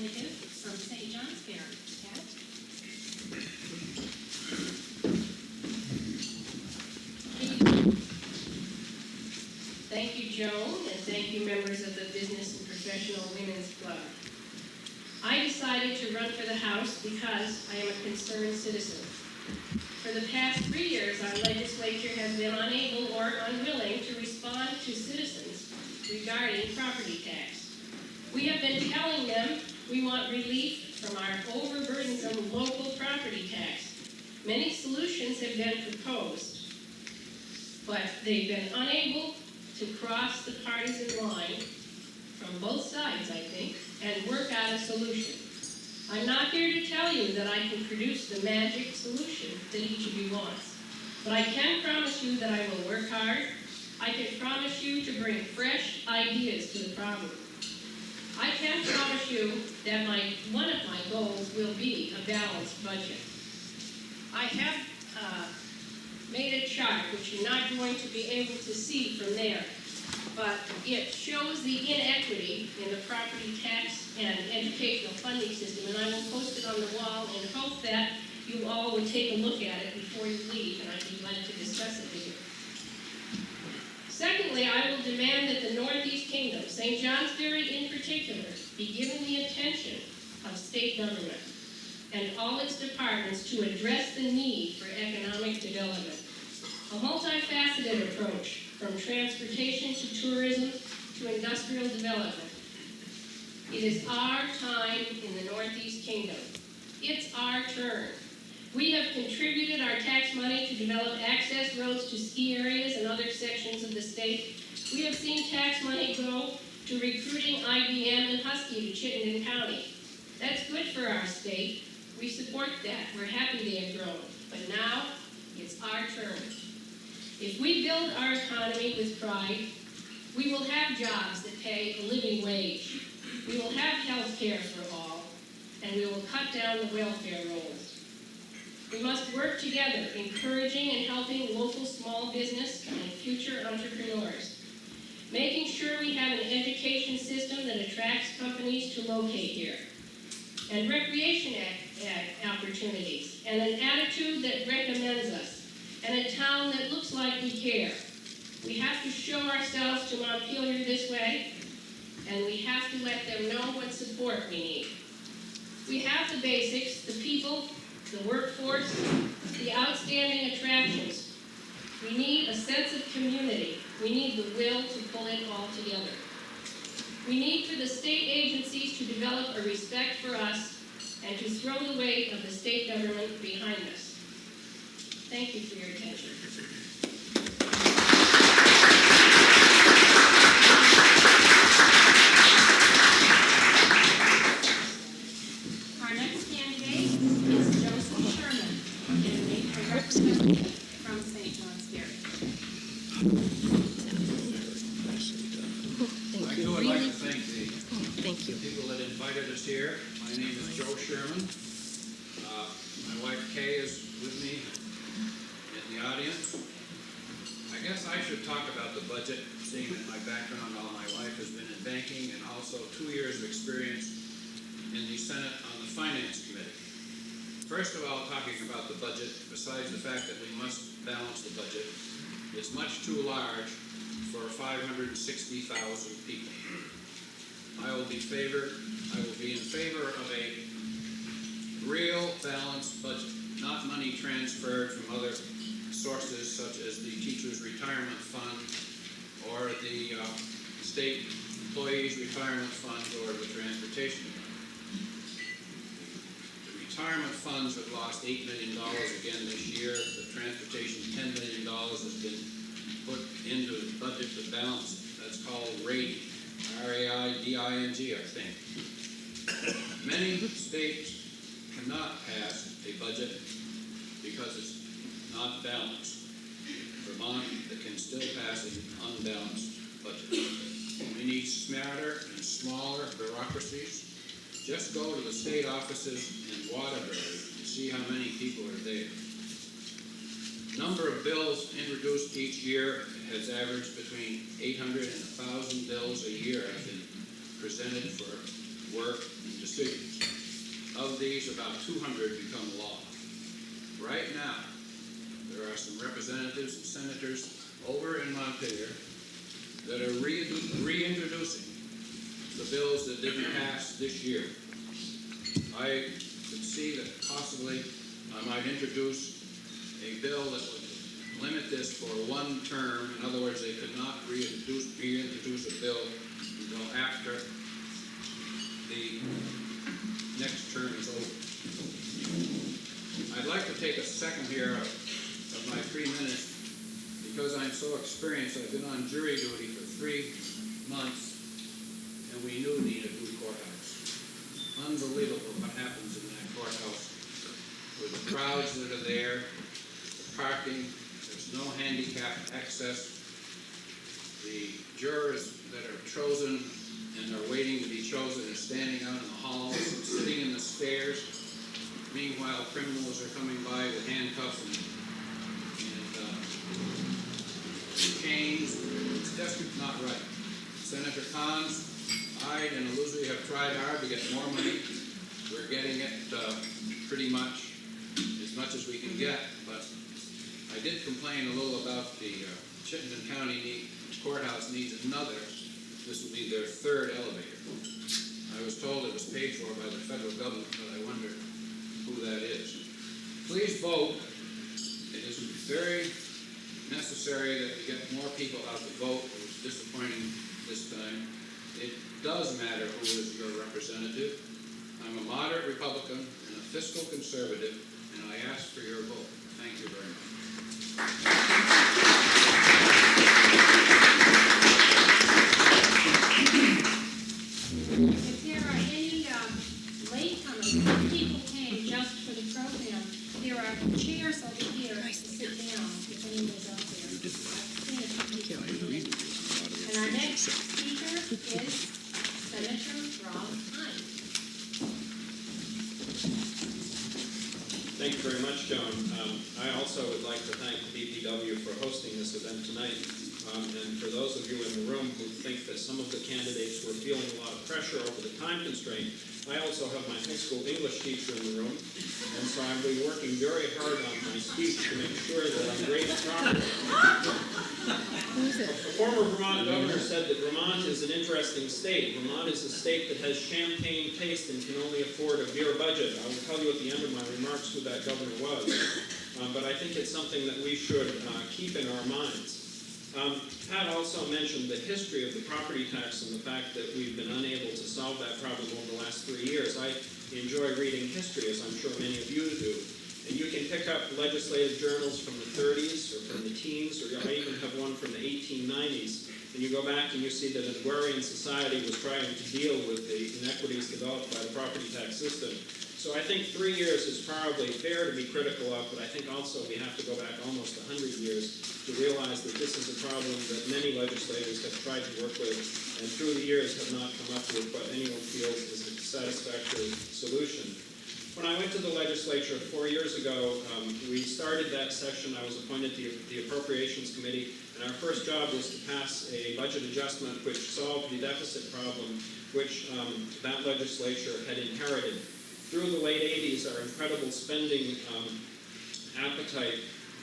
representative from St. Johnsbury. Pat? Thank you, Joan, and thank you, members of the Business and Professional Women's Club. I decided to run for the House because I am a concerned citizen. For the past 3 years, our legislature has been unable or unwilling to respond to citizens regarding property tax. We have been telling them we want relief from our overburdensome local property tax. Many solutions have been proposed, but they've been unable to cross the partisan line from both sides, I think, and work out a solution. I'm not here to tell you that I can produce the magic solution that each of you wants, but I can promise you that I will work hard. I can promise you to bring fresh ideas to the problem. I can promise you that one of my goals will be a balanced budget. I have made a chart, which you're not going to be able to see from there, but it shows the inequity in the property tax and educational funding system, and I will post it on the wall and hope that you all will take a look at it before you leave, and I'd be glad to discuss it with you. Secondly, I will demand that the Northeast Kingdom, St. Johnsbury in particular, be given the attention of state government and all its departments to address the need for economic development. A multifaceted approach, from transportation to tourism to industrial development. It is our time in the Northeast Kingdom. It's our turn. We have contributed our tax money to develop access roads to ski areas and other sections of the state. We have seen tax money go to recruiting IBM and Husky to Chittenden County. That's good for our state. We support that. We're happy they have grown. But now, it's our turn. If we build our economy with pride, we will have jobs that pay a living wage. We will have health care for all, and we will cut down the welfare rolls. We must work together, encouraging and helping local small business and future entrepreneurs, making sure we have an education system that attracts companies to locate here, and recreation opportunities, and an attitude that recommends us, and a town that looks like we care. We have to show ourselves to Montpelier this way, and we have to let them know what support we need. We have the basics, the people, the workforce, the outstanding attractions. We need a sense of community. We need the will to pull it all together. We need for the state agencies to develop a respect for us and to throw the weight of the state government behind us. Thank you for your attention. Our next candidate is Joseph Sherman, candidate for representative from St. Johnsbury. I would like to thank the people that invited us here. My name is Joe Sherman. My wife Kay is with me in the audience. I guess I should talk about the budget, seeing that my background all my life has been in banking and also 2 years of experience in the Senate on the Finance Committee. First of all, talking about the budget, besides the fact that we must balance the budget, it's much too large for 560,000 people. I will be in favor of a real balanced budget, not money transferred from other sources such as the Teachers' Retirement Fund or the State Employees' Retirement Fund or the Transportation Fund. The retirement funds have lost $8 million again this year. The transportation, $10 million has been put into the budget to balance. That's called RAIDING, R-A-I-D-I-N-G, I think. Many states cannot pass a budget because it's not balanced. Vermont can still pass an unbalanced budget. We need smarter and smaller bureaucracies. Just go to the state offices in Waterbury and see how many people are there. Number of bills introduced each year has averaged between 800 and 1,000 bills a year have been presented for work, and decisions. Of these, about 200 become law. Right now, there are some representatives and senators over in Montpelier that are reintroducing the bills that didn't pass this year. I could see that possibly I might introduce a bill that would limit this for one term. In other words, they could not reintroduce a bill until after the next term is over. I'd like to take a second here of my 3 minutes because I'm so experienced. I've been on jury duty for 3 months, and we knew need a new courthouse. Unbelievable what happens in that courthouse with the crowds that are there, the parking, there's no handicap access. The jurors that are chosen and are waiting to be chosen are standing out in the halls and sitting in the stairs. Meanwhile, criminals are coming by with handcuffs and chains. It's just not right. Senator Cons, I and Elizabeth have tried hard to get more money. We're getting it pretty much as we can get, but I did complain a little about the Chittenden County courthouse needs another. This will be their 3rd elevator. I was told it was paid for by the federal government, but I wonder who that is. Please vote. It is very necessary that we get more people out to vote. It was disappointing this time. It does matter who is your representative. I'm a moderate Republican and a fiscal conservative, and I ask for your vote. Thank you very much. If there are any latecomers, if people came just for the program, there are chairs over here to sit down if anyone's out there. And our next speaker is Senator Rob Hines. Thank you very much, Joan. I also would like to thank the DPW for hosting this event tonight. And for those of you in the room who think that some of the candidates were feeling a lot of pressure over the time constraint, I also have my high school English teacher in the room, and so I'll be working very hard on my speech to make sure that I'm graded properly. A former Vermont governor said that Vermont is an interesting state. Vermont is a state that has champagne taste and can only afford a beer budget. I will tell you at the end of my remarks who that governor was, but I think it's something that we should keep in our minds. Pat also mentioned the history of the property tax and the fact that we've been unable to solve that problem over the last 3 years. I enjoy reading history, as I'm sure many of you do. And you can pick up legislative journals from the 30s or from the teens, or I even have one from the 1890s. And you go back and you see that an agrarian society was trying to deal with the inequities developed by the property tax system. So I think 3 years is probably fair to be critical of, but I think also we have to go back almost 100 years to realize that this is a problem that many legislators have tried to work with, and through the years have not come up with what anyone feels is a satisfactory solution. When I went to the legislature 4 years ago, we started that session. I was appointed to the Appropriations Committee, and our first job was to pass a budget adjustment which solved the deficit problem which that legislature had inherited. Through the late 80s, our incredible spending appetite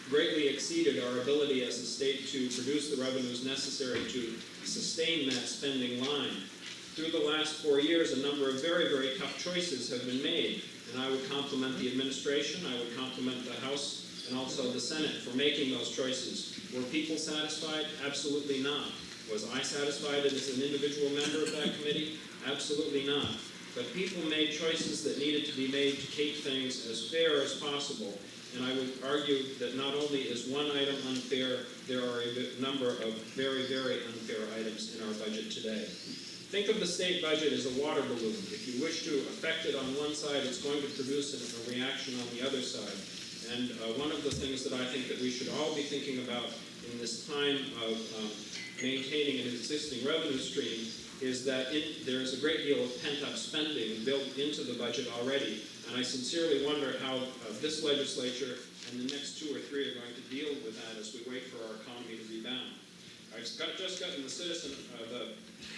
greatly exceeded our ability as a state to produce the revenues necessary to sustain that spending line. Through the last 4 years, a number of very, very tough choices have been made, and I would compliment the administration, I would compliment the House, and also the Senate for making those choices. Were people satisfied? Absolutely not. Was I satisfied as an individual member of that committee? Absolutely not. But people made choices that needed to be made to keep things as fair as possible. And I would argue that not only is one item unfair, there are a number of very, very unfair items in our budget today. Think of the state budget as a water balloon. If you wish to affect it on one side, it's going to produce a reaction on the other side. And one of the things that I think that we should all be thinking about in this time of maintaining an existing revenue stream is that there's a great deal of pent-up spending built into the budget already. And I sincerely wonder how this legislature and the next 2 or 3 are going to deal with that as we wait for our economy to rebound. I've just gotten the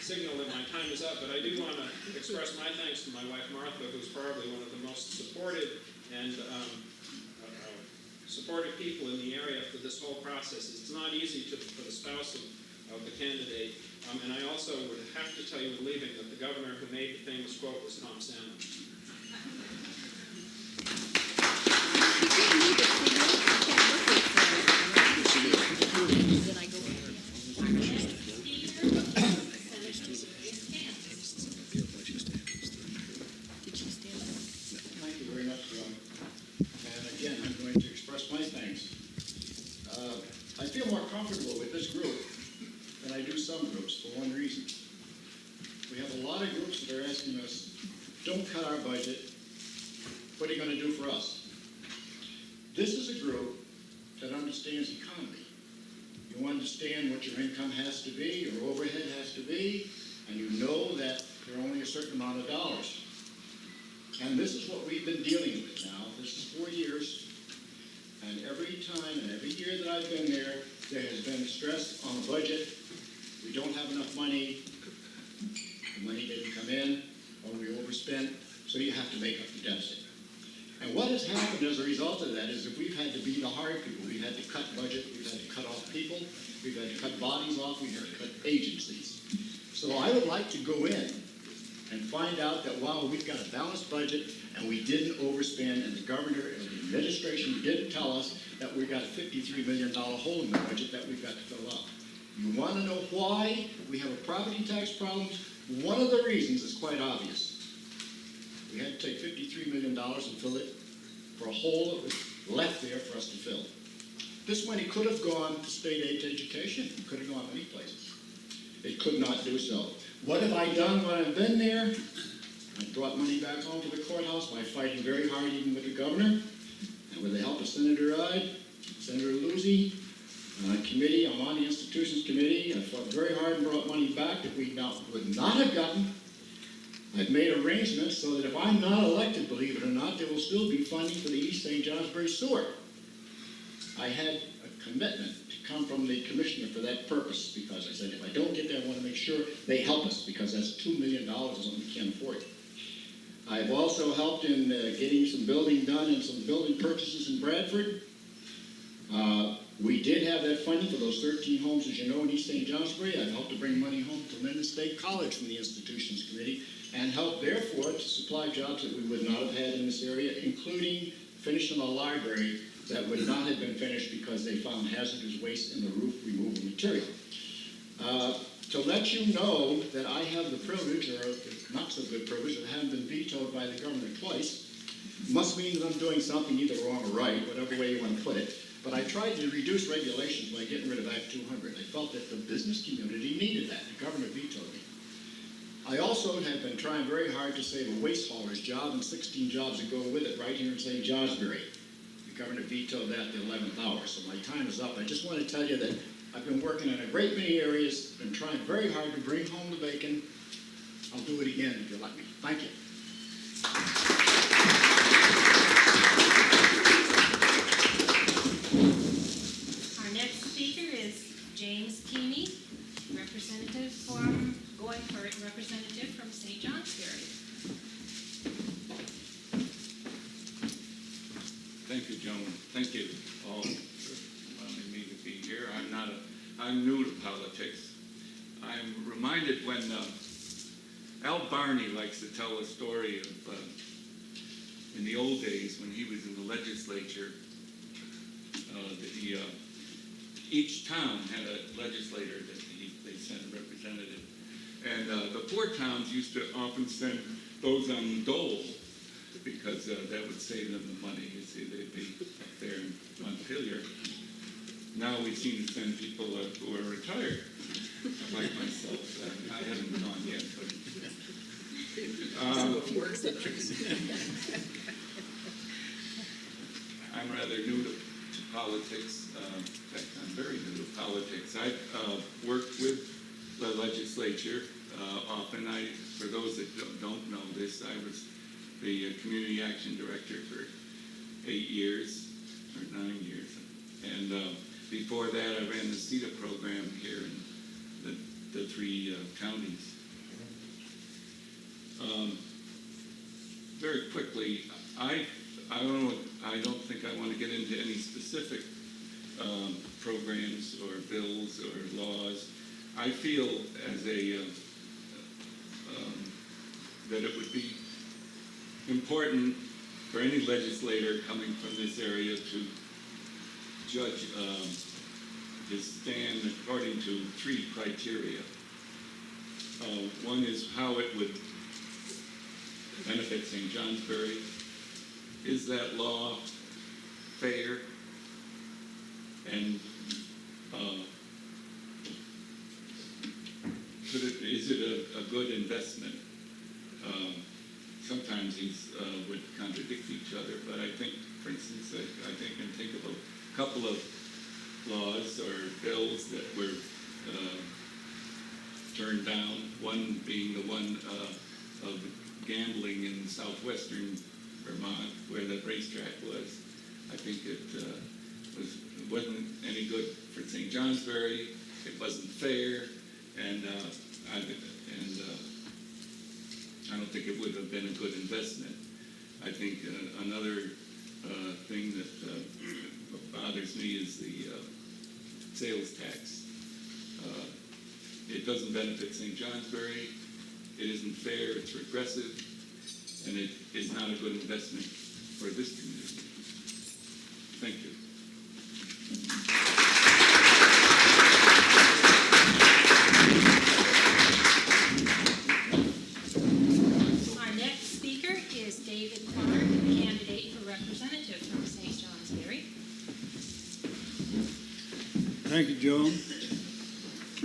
signal that my time is up, but I do want to express my thanks to my wife Martha, who's probably one of the most supportive and supportive people in the area for this whole process. It's not easy for the spouse of the candidate. And I also would have to tell you in leaving that the governor who made the famous quote was Tom Salmon. Thank you very much, John. And again, I'm going to express my thanks. I feel more comfortable with this group than I do some groups for one reason. We have a lot of groups that are asking us, don't cut our budget, what are you going to do for us? This is a group that understands economy. You understand what your income has to be, your overhead has to be, and you know that there are only a certain amount of dollars. And this is what we've been dealing with now. This is 4 years. And every time and every year that I've been there, there has been stress on the budget. We don't have enough money. The money didn't come in, or we overspent, so you have to make up the deficit. And what has happened as a result of that is that we've had to be the hard people. We've had to cut budget. We've had to cut off people. We've had to cut bodies off. We've had to cut agencies. So I would like to go in and find out that, wow, we've got a balanced budget and we didn't overspend, and the governor and the administration didn't tell us that we've got a $53 million hole in the budget that we've got to fill up. You want to know why we have a property tax problem? One of the reasons is quite obvious. We had to take $53 million and fill it for a hole that was left there for us to fill. This money could have gone to state aid to education. It could have gone many places. It could not do so. What have I done when I've been there? I brought money back home to the courthouse by fighting very hard even with the governor, and with the help of Senator Ide, Senator Luzzi, committee. I'm on the institutions committee. I fought very hard and brought money back that we would not have gotten. I've made arrangements so that if I'm not elected, believe it or not, there will still be funding for the East St. Johnsbury sewer. I had a commitment to come from the commissioner for that purpose, because I said if I don't get there, I want to make sure they help us, because that's $2 million is something we can't afford. I've also helped in getting some building done and some building purchases in Bradford. We did have that funding for those 13 homes, as you know, in East St. Johnsbury. I've helped to bring money home to Linden State College from the Institutions Committee, and helped, therefore, to supply jobs that we would not have had in this area, including finishing a library that would not have been finished because they found hazardous waste in the roof removal material. To let you know that I have the privilege, or not so good privilege, of having been vetoed by the governor twice, must mean that I'm doing something either wrong or right, whatever way you want to put it. But I tried to reduce regulations by getting rid of Act 200. I felt that the business community needed that. The governor vetoed me. I also have been trying very hard to save a waste hauler's job and 16 jobs that go with it right here in St. Johnsbury. The governor vetoed that at the 11th hour, so my time is up. I just want to tell you that I've been working in a great many areas, been trying very hard to bring home the bacon. I'll do it again if you let me. Thank you. Our next speaker is James Keeney, representative from St. Johnsbury. Thank you, gentlemen. Thank you all for allowing me to be here. I'm new to politics. I'm reminded when Al Barney likes to tell a story of in the old days when he was in the legislature, each town had a legislator that they sent a representative. And the poor towns used to often send those on dole, because that would save them the money. You see, they'd be up there in Montpelier. Now we seem to send people who are retired, like myself. I haven't gone yet, but I'm rather new to politics. In fact, I'm very new to politics. I've worked with the legislature often. For those that don't know this, I was the Community Action Director for 8 years, or 9 years. And before that, I ran the CETA program here in the the three counties. Very quickly, I don't think I want to get into any specific programs or bills or laws. I feel as a that it would be important for any legislator coming from this area to judge his stand according to three criteria. One is how it would benefit St. Johnsbury. Is that law fair? And is it a good investment? Sometimes these would contradict each other, but I think, for instance, I can think of a couple of laws or bills that were turned down, one being the one of gambling in southwestern Vermont, where the racetrack was. I think it wasn't any good for St. Johnsbury. It wasn't fair, and I don't think it would have been a good investment. I think another thing that bothers me is the sales tax. It doesn't benefit St. Johnsbury. It isn't fair. It's regressive, and it is not a good investment for this community. Thank you. Our next speaker is David Clark, candidate for representative from St. Johnsbury. Thank you, Joan,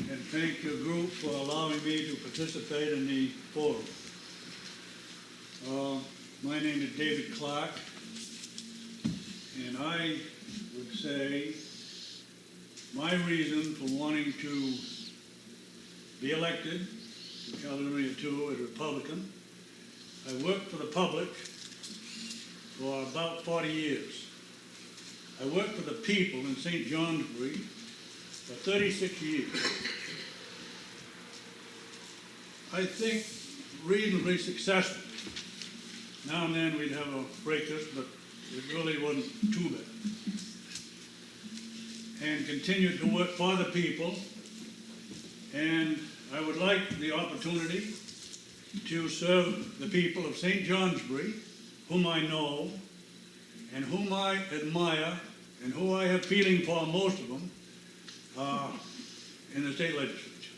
and thank your group for allowing me to participate in the forum. My name is David Clark, and I would say my reason for wanting to be elected to Caledonia 2 as a Republican, I worked for the public for about 40 years. I worked for the people in St. Johnsbury for 36 years. I think reasonably successful. Now and then we'd have a fracas, but it really wasn't too bad. And continued to work for the people, and I would like the opportunity to serve the people of St. Johnsbury, whom I know, and whom I admire, and who I have feeling for, most of them, in the state legislature.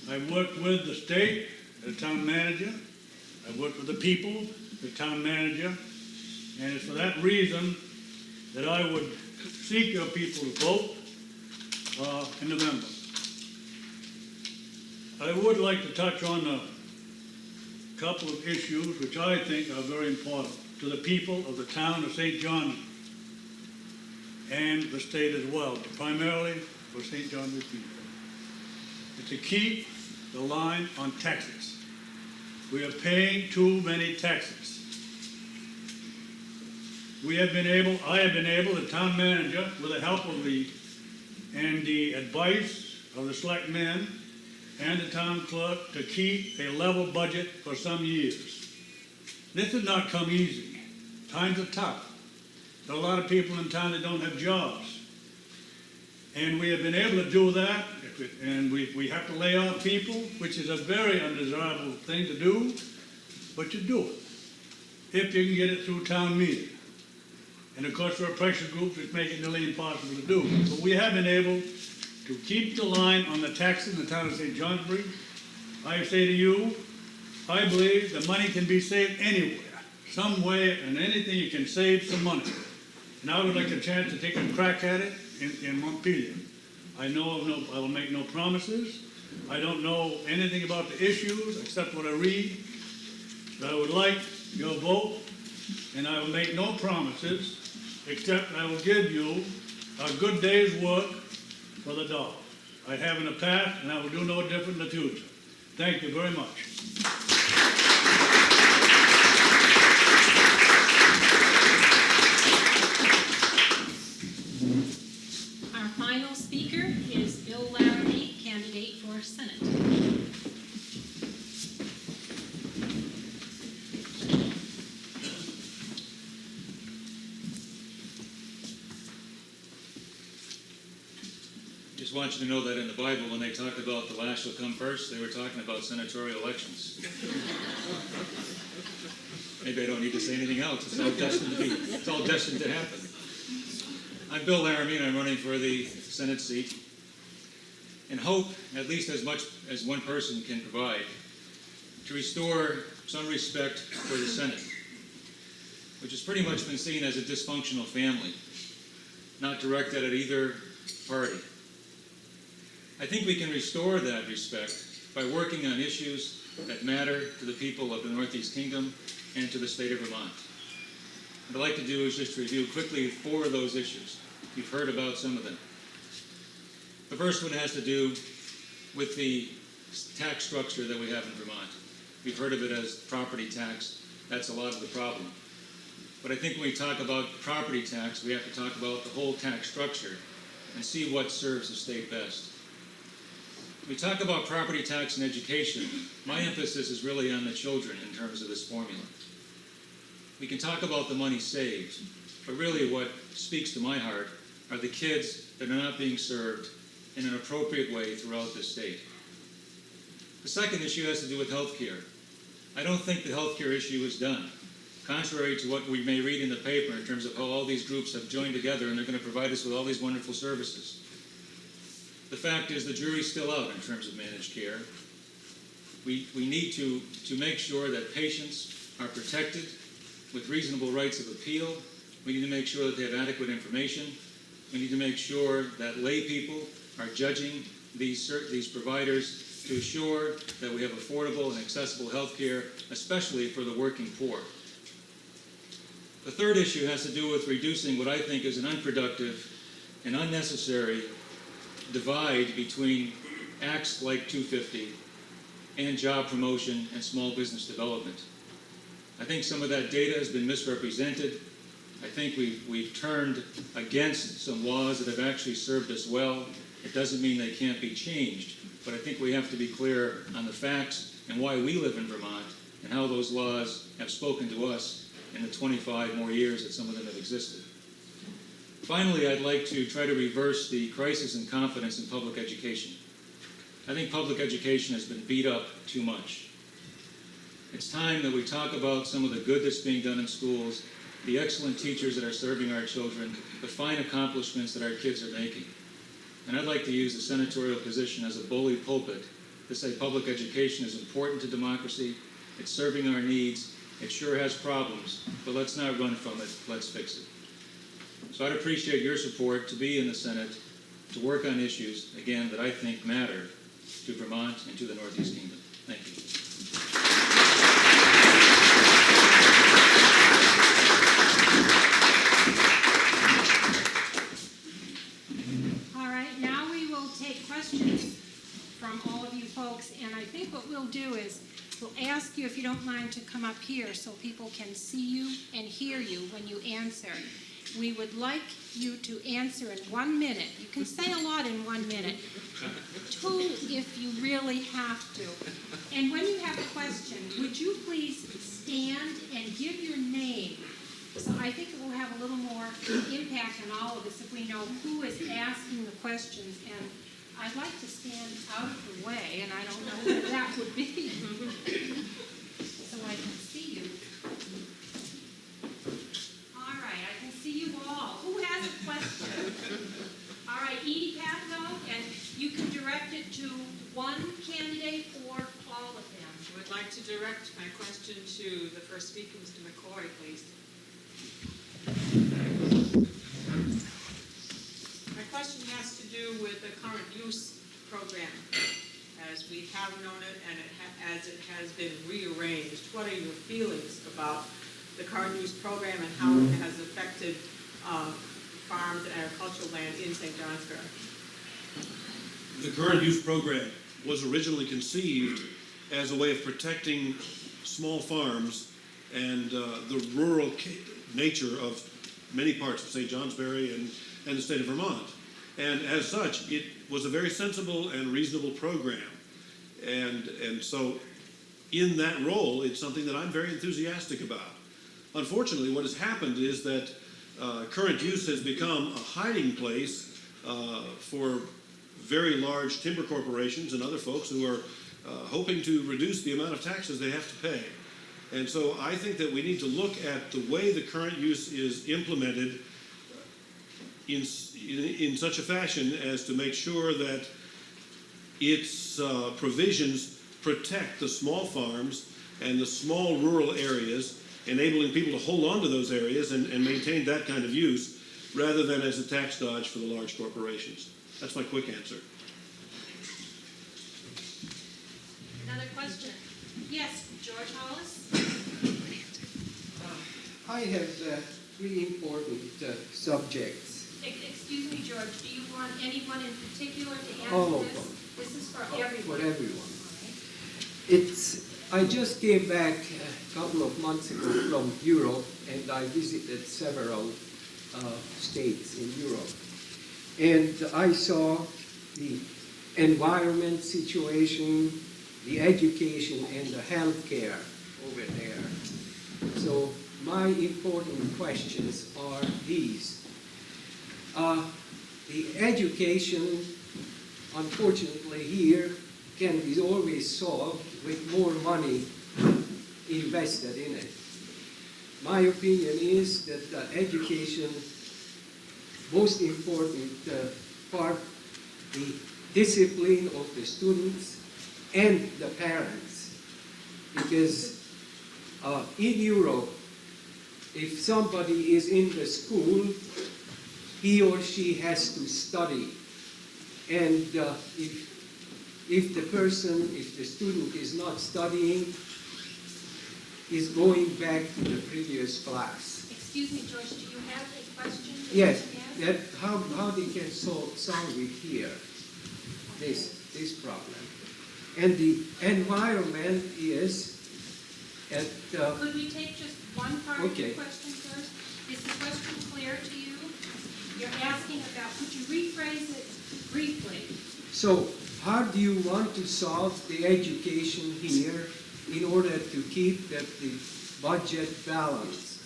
I've worked with the state, the town manager. I've worked with the people, the town manager. And it's for that reason that I would seek your people to vote in November. I would like to touch on a couple of issues which I think are very important to the people of the town of St. John and the state as well, but primarily for St. John's people. It's to keep the line on taxes. We are paying too many taxes. I have been able, the town manager, with the help of the advice of the selectmen and the town clerk, to keep a level budget for some years. This has not come easy. Times are tough. There are a lot of people in town that don't have jobs. And we have been able to do that, and we have to lay off people, which is a very undesirable thing to do, but you do it, if you can get it through town meeting. And of course, there are pressure groups which make it nearly impossible to do. But we have been able to keep the line on the taxes in the town of St. Johnsbury. I say to you, I believe the money can be saved anywhere, some way, and anything you can save some money. And I would like a chance to take a crack at it in Montpelier. I will make no promises. I don't know anything about the issues except what I read. But I would like your vote, and I will make no promises except I will give you a good day's work for the dollar. I have in the past, and I will do no different in the future. Thank you very much. Our final speaker is Bill Laramie, candidate for want you to know that in the Bible, when they talked about the last shall come first, they were talking about senatorial elections. Maybe I don't need to say anything else. It's all destined to be. It's all destined to happen. I'm Bill Laramie, and I'm running for the Senate seat, and hope, at least as much as one person can provide, to restore some respect for the Senate, which has pretty much been seen as a dysfunctional family, not directed at either party. I think we can restore that respect by working on issues that matter to the people of the Northeast Kingdom and to the state of Vermont. What I'd like to do is just review quickly 4 of those issues. You've heard about some of them. The first one has to do with the tax structure that we have in Vermont. We've heard of it as property tax. That's a lot of the problem. But I think when we talk about property tax, we have to talk about the whole tax structure and see what serves the state best. When we talk about property tax and education, my emphasis is really on the children in terms of this formula. We can talk about the money saved, but really what speaks to my heart are the kids that are not being served in an appropriate way throughout this state. The second issue has to do with health care. I don't think the health care issue is done, contrary to what we may read in the paper in terms of how all these groups have joined together and they're going to provide us with all these wonderful services. The fact is the jury's still out in terms of managed care. We need to make sure that patients are protected with reasonable rights of appeal. We need to make sure that they have adequate information. We need to make sure that lay people are judging these providers to assure that we have affordable and accessible health care, especially for the working poor. The third issue has to do with reducing what I think is an unproductive and unnecessary divide between acts like 250 and job promotion and small business development. I think some of that data has been misrepresented. I think we've turned against some laws that have actually served us well. It doesn't mean they can't be changed, but I think we have to be clear on the facts and why we live in Vermont and how those laws have spoken to us in the 25 more years that some of them have existed. Finally, I'd like to try to reverse the crisis in confidence in public education. I think public education has been beat up too much. It's time that we talk about some of the good that's being done in schools, the excellent teachers that are serving our children, the fine accomplishments that our kids are making. And I'd like to use the senatorial position as a bully pulpit to say public education is important to democracy, it's serving our needs, it sure has problems, but let's not run from it, let's fix it. So I'd appreciate your support to be in the Senate, to work on issues, again, that I think matter to Vermont and to the Northeast Kingdom. Thank you. All right, now we will take questions from all of you folks, and I think what we'll do is we'll ask you if you don't mind to come up here so people can see you and hear you when you answer. We would like you to answer in 1 minute. You can say a lot in 1 minute. 2 if you really have to. And when you have a question, would you please stand and give your name? So I think it will have a little more impact on all of us if we know who is asking the questions. And I'd like to stand out of the way, and I don't know where that would be, so I can see you. All right, I can see you all. Who has a question? All right, Edie Patno, and you can direct it to one candidate or all of them. I would like to direct my question to the first speaker, Mr. McCoy, please. My question has to do with the current use program, as we have known it and as it has been rearranged. What are your feelings about the current use program and how it has affected farms and agricultural land in St. Johnsbury? The current use program was originally conceived as a way of protecting small farms and the rural nature of many parts of St. Johnsbury and the state of Vermont. And as such, it was a very sensible and reasonable program. And so in that role, it's something that I'm very enthusiastic about. Unfortunately, what has happened is that current use has become a hiding place for very large timber corporations and other folks who are hoping to reduce the amount of taxes they have to pay. And so I think that we need to look at the way the current use is implemented in such a fashion as to make sure that its provisions protect the small farms and the small rural areas, enabling people to hold on to those areas and maintain that kind of use, rather than as a tax dodge for the large corporations. That's my quick answer. Another question? Yes, George Hollis? I have three important subjects. Excuse me, George, do you want anyone in particular to All answer of this? them. This is for For everyone. everyone. All right. I just came back a couple of months ago from Europe, and I visited several states in Europe. And I saw the environment situation, the education, and the healthcare over there. So my important questions are these. The education, unfortunately here, can be always solved with more money invested in it. My opinion is that education, most important part, the discipline of the students and the parents. Because in Europe, if somebody is in the school, he or she has to study. And if the student is not studying, is going back to the previous class. Excuse me, George, do you have a question? Yes, that how they can solve it here, this problem. And the environment is at Could we take just one part of your Okay. question first? Is the question clear to you? You're asking about, could you rephrase it briefly? so how do you want to solve the education here in order to keep the budget balanced?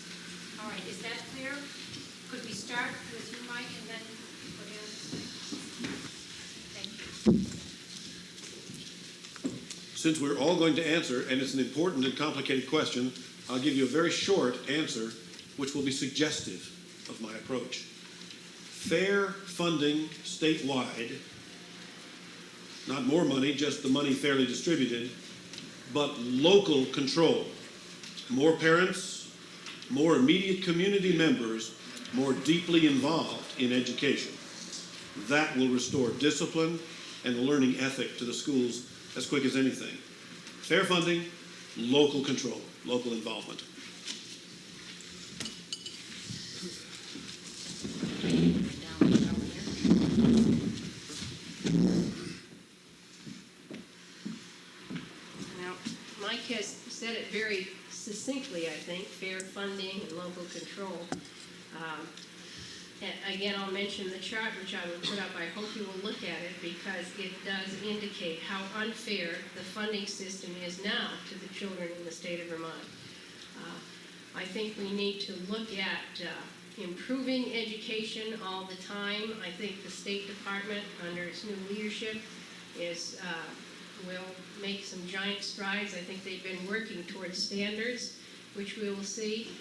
All right, is that clear? Could we start with you, Mike, and then go down? Thank you. Since we're all going to answer, and it's an important and complicated question, I'll give you a very short answer, which will be suggestive of my approach. Fair funding statewide, not more money, just the money fairly distributed, but local control. More parents, more immediate community members, more deeply involved in education. That will restore discipline and a learning ethic to the schools as quick as anything. Fair funding, local control, local involvement. Now, Mike has said it very succinctly, I think, fair funding and local control. And again, I'll mention the chart, which I will put up. I hope you will look at it, because it does indicate how unfair the funding system is now to the children in the state of Vermont. I think we need to look at improving education all the time. I think the State Department, under its new leadership, will make some giant strides. I think they've been working towards standards, which we will see.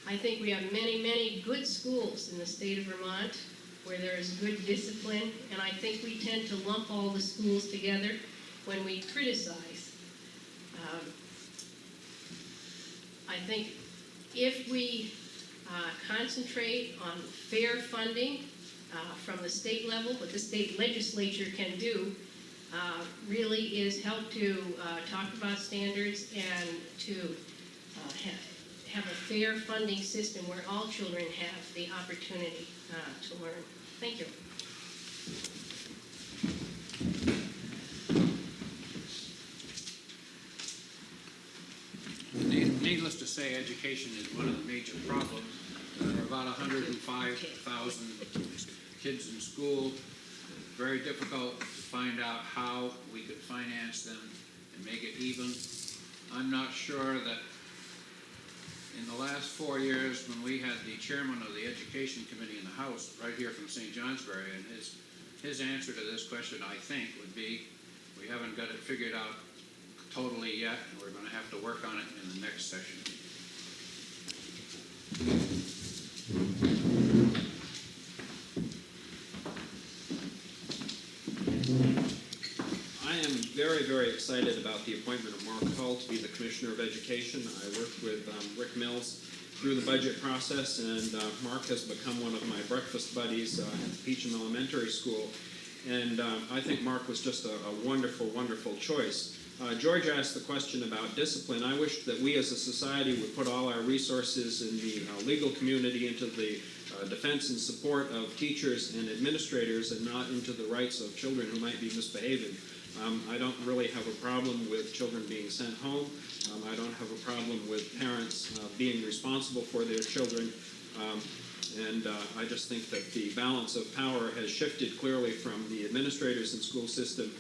I think we have many, many good schools in the state of Vermont where there is good discipline, and I think we tend to lump all the schools together when we criticize. I think if we concentrate on fair funding from the state level, what the state legislature can do really is help to talk about standards and to have a fair funding system where all children have the opportunity to learn. Thank you. Needless to say, education is one of the major problems. There are about 105,000 kids in school. Very difficult to find out how we could finance them and make it even. I'm not sure that in the last 4 years, when we had the chairman of the Education Committee in the House, right here from St. Johnsbury, and his his answer to this question, I think, would be, we haven't got it figured out totally yet, and we're gonna have to work on it in the next session. I am very, very excited about the appointment of Mark Hull to be the Commissioner of Education. I worked with Rick Mills through the budget process, and Mark has become one of my breakfast buddies at Peacham Elementary School. And I think Mark was just a wonderful, wonderful choice. George asked the question about discipline. I wish that we as a society would put all our resources in the legal community into the defense and support of teachers and administrators and not into the rights of children who might be misbehaving. I don't really have a problem with children being sent home. I don't have a problem with parents being responsible for their children. I just think that the balance of power has shifted clearly from the administrators and school system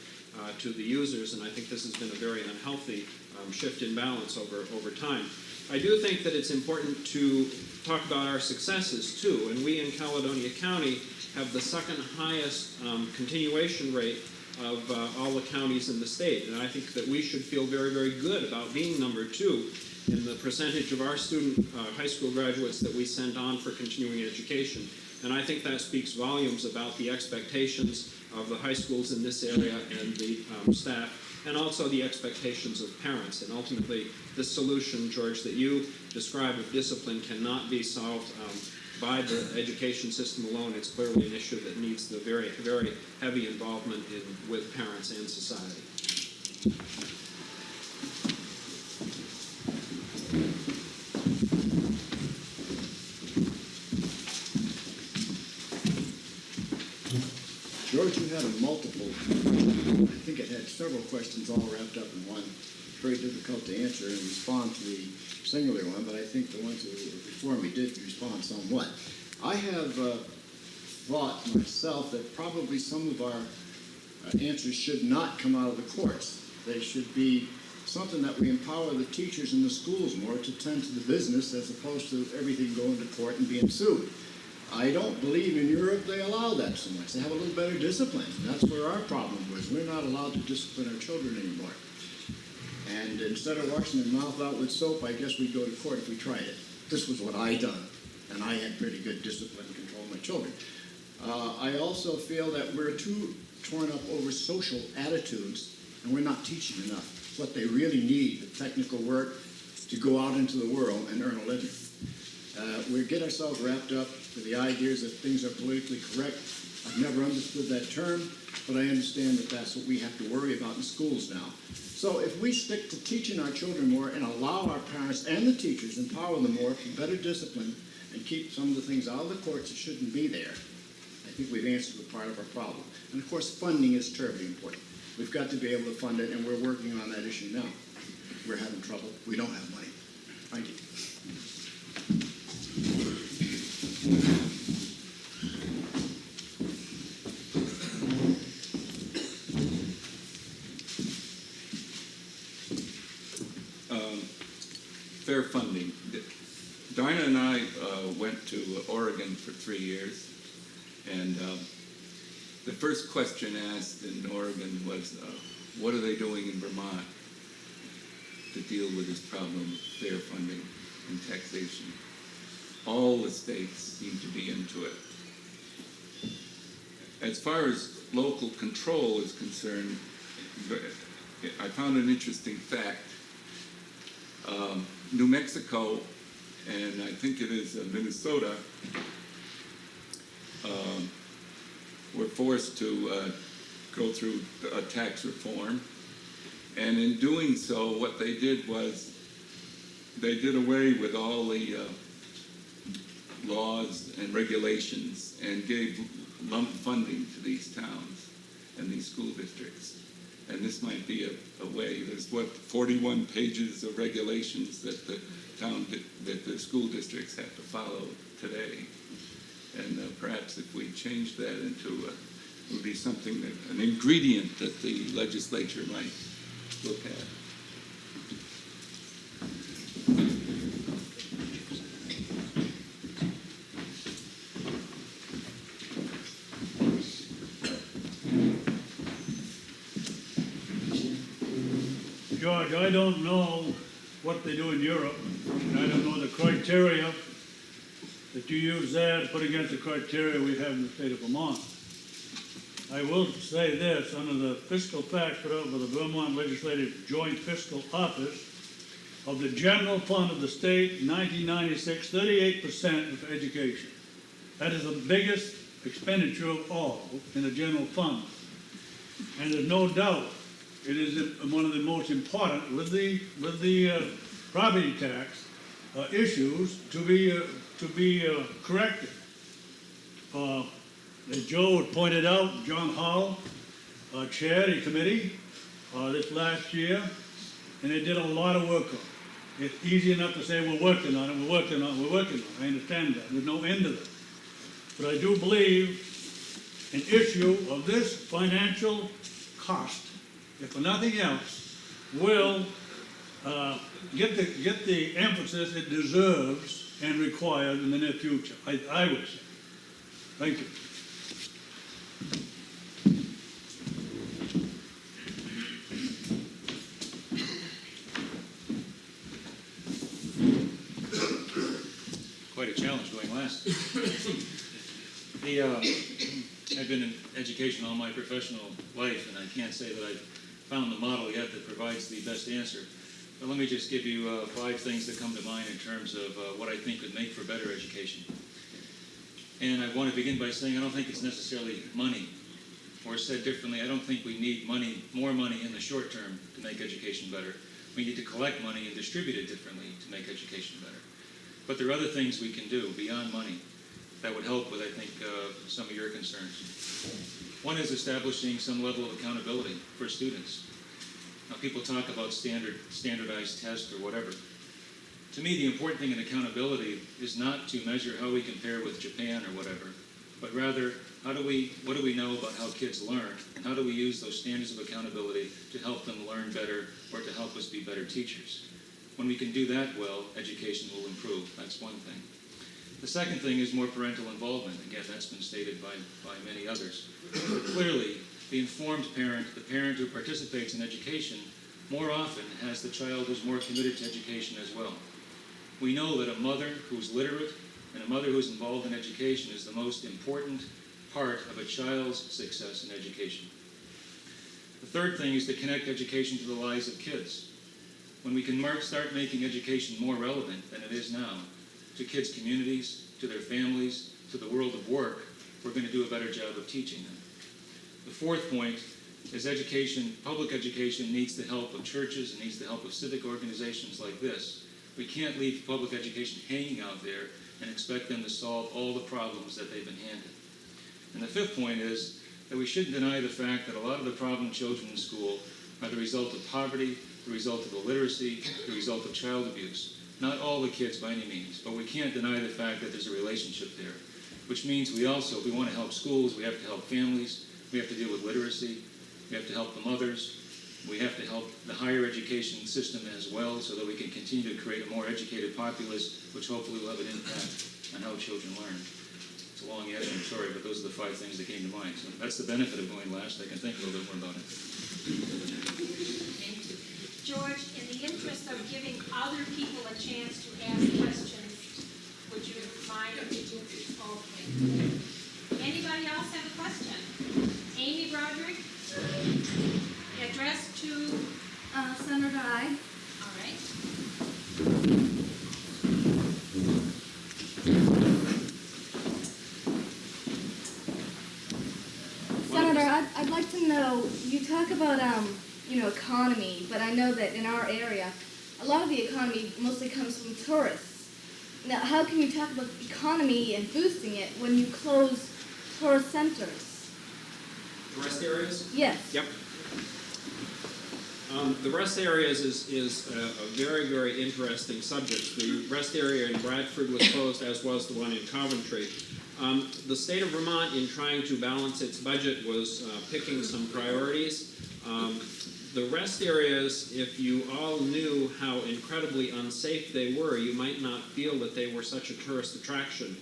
to the users, and I think this has been a very unhealthy shift in balance over time. I do think that it's important to talk about our successes too, and we in Caledonia County have the second highest continuation rate of all the counties in the state, and I think that we should feel very, very good about being number 2 in the percentage of our student high school graduates that we send on for continuing education. And I think that speaks volumes about the expectations of the high schools in this area and the staff, and also the expectations of parents. And ultimately, this solution, George, that you describe of discipline cannot be solved by the education system alone. It's clearly an issue that needs the very, very heavy involvement with parents and society. George, you had I think it had several questions all wrapped up in one. Very difficult to answer and respond to the singular one, but I think the ones that were before me did respond somewhat. I have thought myself that probably some of our answers should not come out of the courts. They should be something that we empower the teachers in the schools more to tend to the business as opposed to everything going to court and being sued. I don't believe in Europe they allow that so much. They have a little better discipline. That's where our problem was. We're not allowed to discipline our children anymore. And instead of washing their mouth out with soap, I guess we'd go to court if we tried it. This was what I done, and I had pretty good discipline and control of my children. I also feel that we're too torn up over social attitudes, and we're not teaching enough what they really need, the technical work, to go out into the world and earn a living. We get ourselves wrapped up with the ideas that things are politically correct. I've never understood that term, but I understand that that's what we have to worry about in schools now. So if we stick to teaching our children more and allow our parents and the teachers, empower them more for better discipline and keep some of the things out of the courts that shouldn't be there, I think we've answered the part of our problem. And of course, funding is terribly important. We've got to be able to fund it, and we're working on that issue now. We're having trouble. We don't have money. Thank you. Fair funding. Dinah and I went to Oregon for 3 years, and the first question asked in Oregon was, what are they doing in Vermont to deal with this problem of fair funding and taxation? All the states seem to be into it. As far as local control is concerned, I found an interesting fact. New Mexico, and I think it is Minnesota, were forced to go through a tax reform. And in doing so, what they did was they did away with all the laws and regulations and gave lump funding to these towns and these school districts. And this might be a way. There's 41 pages of regulations that that the school districts have to follow today. And perhaps if we change that into it would be something that, an ingredient that the legislature might look at. George, I don't know what they do in Europe, and I don't know the criteria that you use there to put against the criteria we have in the state of Vermont. I will say this, under the fiscal facts put out by the Vermont Legislative Joint Fiscal Office, of the general fund of the state, 1996, 38% for education. That is the biggest expenditure of all in the general fund. And there's no doubt it is one of the most important with the property tax issues to be corrected. As Joe had pointed out, John Hall chaired a committee this last year, and they did a lot of work on it. It's easy enough to say we're working on it, we're working on it, we're working on it. I understand that. There's no end to it. But I do believe an issue of this financial cost, if for nothing else, will get the emphasis it deserves and requires in the near future, I would say. Thank you. Quite a challenge going last. I've been in education all my professional life, and I can't say that I've found the model yet that provides the best answer. But let me just give you 5 things that come to mind in terms of what I think would make for better education. And I want to begin by saying I don't think it's necessarily money. Or said differently, I don't think we need more money in the short term to make education better. We need to collect money and distribute it differently to make education better. But there are other things we can do beyond money that would help with, I think, some of your concerns. One is establishing some level of accountability for students. Now, people talk about standardized tests or whatever. To me, the important thing in accountability is not to measure how we compare with Japan or whatever, but rather, what do we know about how kids learn, and how do we use those standards of accountability to help them learn better or to help us be better teachers? When we can do that well, education will improve. That's one thing. The second thing is more parental involvement. Again, that's been stated by many others. But clearly, the informed parent, the parent who participates in education, more often has the child who's more committed to education as well. We know that a mother who's literate and a mother who's involved in education is the most important part of a child's success in education. The third thing is to connect education to the lives of kids. When we can start making education more relevant than it is now, to kids' communities, to their families, to the world of work, we're going to do a better job of teaching them. The fourth point is education, public education needs the help of churches and needs the help of civic organizations like this. We can't leave public education hanging out there and expect them to solve all the problems that they've been handed. And the fifth point is that we shouldn't deny the fact that a lot of the problem children in school are the result of poverty, the result of illiteracy, the result of child abuse. Not all the kids by any means, but we can't deny the fact that there's a relationship there, which means we want to help schools, we have to help families, we have to deal with literacy, we have to help the mothers, we have to help the higher education system as well so that we can continue to create a more educated populace, which hopefully will have an impact on how children learn. It's a long answer, I'm sorry, but those are the 5 things that came to mind. So that's the benefit of going last. I can think a little bit more about it. George, in the interest of giving other people a chance to ask questions, would you mind if you do? Okay. Anybody else have a question? Amy Broderick? Addressed to? Senator I. All right. Senator, I'd like to know, you talk about, economy, but I know that in our area, a lot of the economy mostly comes from tourists. Now, how can you talk about economy and boosting it when you close tourist centers? The rest areas? Yes. Yep. The rest areas is a very, very interesting subject. The rest area in Bradford was closed, as was the one in Coventry. The state of Vermont, in trying to balance its budget, was picking some priorities. The rest areas, if you all knew how incredibly unsafe they were, you might not feel that they were such a tourist attraction.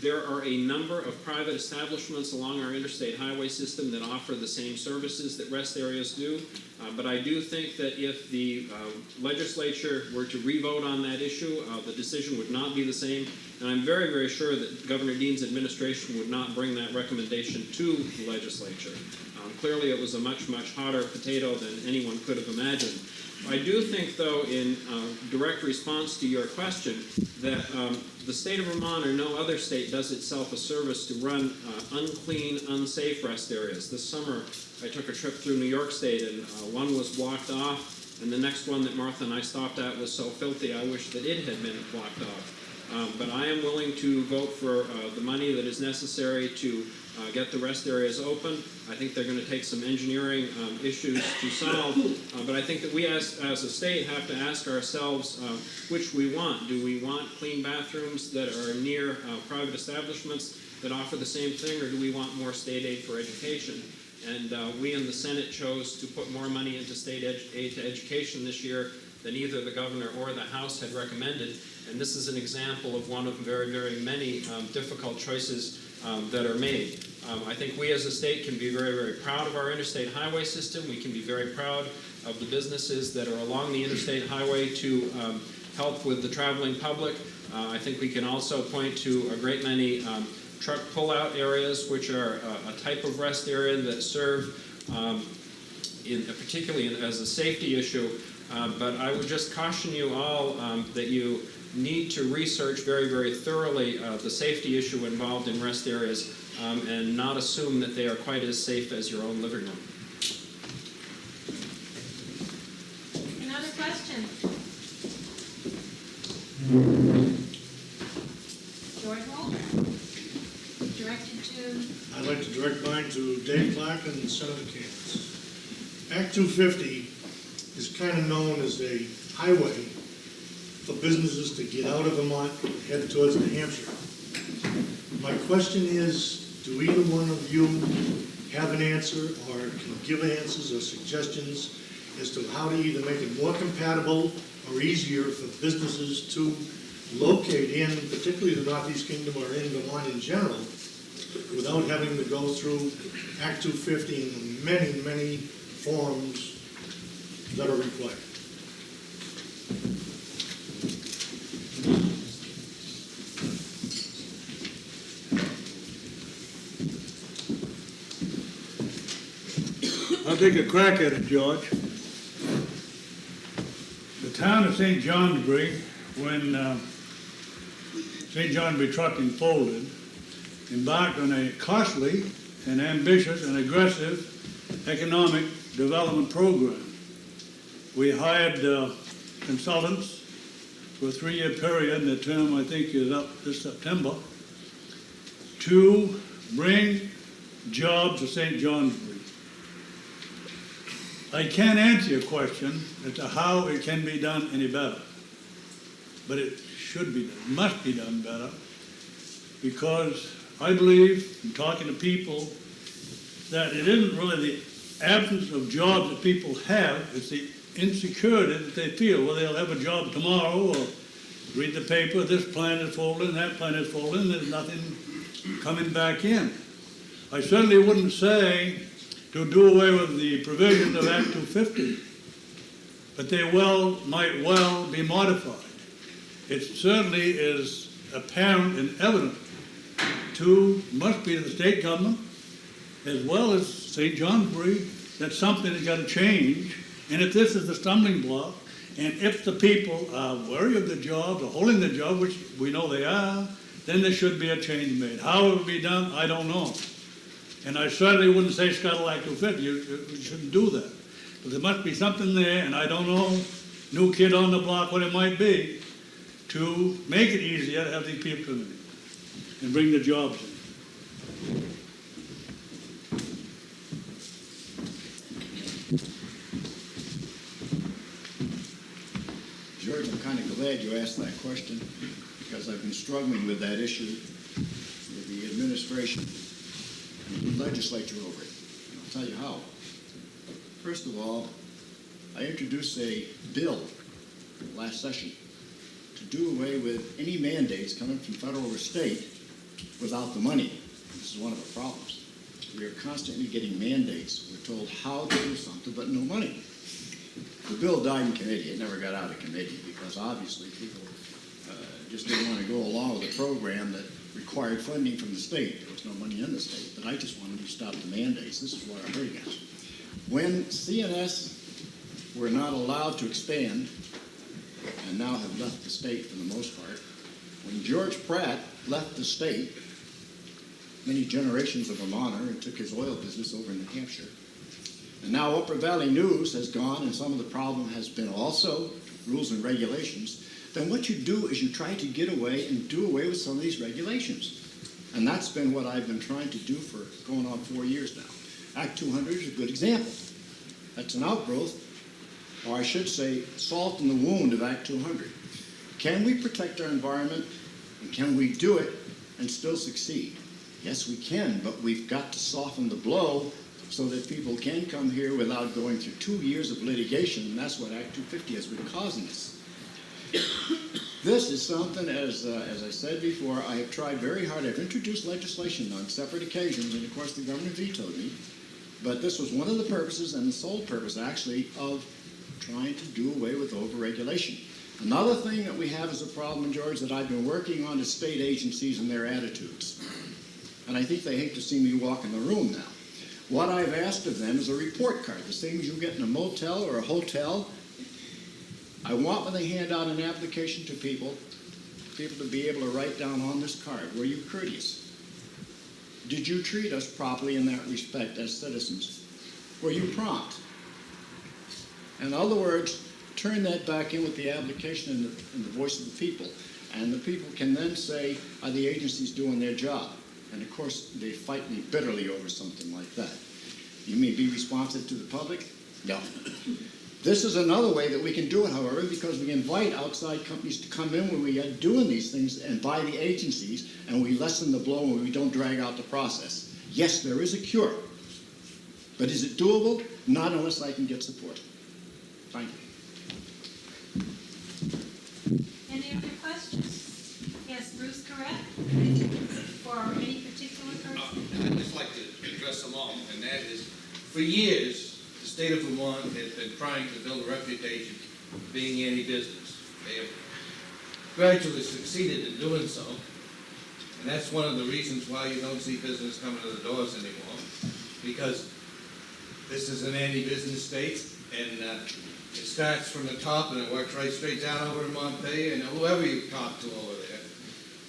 There are a number of private establishments along our interstate highway system that offer the same services that rest areas do. But I do think that if the legislature were to re-vote on that issue, the decision would not be the same. And I'm very, very sure that Governor Dean's administration would not bring that recommendation to the legislature. Clearly, it was a much, much hotter potato than anyone could have imagined. I do think, though, in direct response to your question, that the state of Vermont or no other state does itself a service to run unclean, unsafe rest areas. This summer, I took a trip through New York State, and one was blocked off, and the next one that Martha and I stopped at was so filthy, I wish that it had been blocked off. But I am willing to vote for the money that is necessary to get the rest areas open. I think they're going to take some engineering issues to solve, but I think that we as a state have to ask ourselves which we want. Do we want clean bathrooms that are near private establishments that offer the same thing, or do we want more state aid for education? And we in the Senate chose to put more money into state aid to education this year than either the governor or the House had recommended. And this is an example of one of very, very many difficult choices that are made. I think we as a state can be very, very proud of our interstate highway system. We can be very proud of the businesses that are along the interstate highway to help with the traveling public. I think we can also point to a great many truck pull-out areas, which are a type of rest area that serve particularly as a safety issue. But I would just caution you all that you need to research very, very thoroughly the safety issue involved in rest areas and not assume that they are quite as safe as your own living room. Another question? George Walter? Directed to... I'd like to direct mine to Dave Clark and Senator Kansas. Act 250 is kind of known as a highway for businesses to get out of Vermont and head towards New Hampshire. My question is, do either one of you have an answer or can give answers or suggestions as to how to either make it more compatible or easier for businesses to locate in, particularly the Northeast Kingdom or in Vermont in general, without having to go through Act 250 and the many, many forms that are required? I'll take a crack at it, George. The town of St. Johnsbury, when St. Johnsbury Trucking folded, embarked on a costly and ambitious and aggressive economic development program. We hired consultants for a 3-year period, and the term I think is up this September, to bring jobs to St. Johnsbury. I can't answer your question as to how it can be done any better, but it should be done, must be done better, because I believe, in talking to people, that it isn't really the absence of jobs that people have, it's the insecurity that they feel. Well, they'll have a job tomorrow, or read the paper, this plan is folded, that plan is folded, and there's nothing coming back in. I certainly wouldn't say to do away with the provisions of Act 250, but they might well be modified. It certainly is apparent and evident must be to the state government as well as St. Johnsbury that something has got to change. And if this is the stumbling block, and if the people are wary of the jobs or holding the job, which we know they are, then there should be a change made. How it will be done, I don't know. And I certainly wouldn't say scuttle Act 250. You shouldn't do that. But there must be something there, and I don't know, new kid on the block, what it might be, to make it easier to have these people come in and bring the jobs in. George, I'm kind of glad you asked that question, because I've been struggling with that issue with the administration and the legislature over it. And I'll tell you how. First of all, I introduced a bill last session to do away with any mandates coming from federal or state without the money. This is one of the problems. We are constantly getting mandates. We're told how to do something, but no money. The bill died in committee. It never got out of committee because obviously people just didn't want to go along with a program that required funding from the state. There was no money in the state, but I just wanted to stop the mandates. This is what I heard against. When CNS were not allowed to expand, and now have left the state for the most part, when George Pratt left the state, many generations of Vermonter, and took his oil business over in New Hampshire, and now Upper Valley News has gone, and some of the problem has been also rules and regulations, then what you do is you try to get away and do away with some of these regulations. And that's been what I've been trying to do for going on 4 years now. Act 200 is a good example. That's an outgrowth, or I should say, salt in the wound of Act 200. Can we protect our environment, and can we do it and still succeed? Yes, we can, but we've got to soften the blow so that people can come here without going through 2 years of litigation, and that's what Act 250 has been causing us. This is something, as I said before, I have tried very hard. I've introduced legislation on separate occasions, and of course the governor vetoed me. But this was one of the purposes, and the sole purpose actually, of trying to do away with overregulation. Another thing that we have as a problem, George, that I've been working on is state agencies and their attitudes. And I think they hate to see me walk in the room now. What I've asked of them is a report card, the same as you get in a motel or a hotel. I want when they hand out an application to people to be able to write down on this card, were you courteous? Did you treat us properly in that respect as citizens? Were you prompt? In other words, turn that back in with the application in the voice of the people. And the people can then say, are the agencies doing their job? And of course, they fight me bitterly over something like that. You mean be responsive to the public? No. This is another way that we can do it, however, because we invite outside companies to come in when we are doing these things and buy the agencies, and we lessen the blow and we don't drag out the process. Yes, there is a cure. But is it doable? Not unless I can get support. Thank you. Any other questions? Yes, Bruce, correct? For any particular person? I'd just like to address them all, and that is, for years, the state of Vermont has been trying to build a reputation of being anti-business. They have gradually succeeded in doing so, and that's one of the reasons why you don't see business coming to the doors anymore, because this is an anti-business state, and it starts from the top and it works right straight down over to Montpelier, and whoever you talk to over there,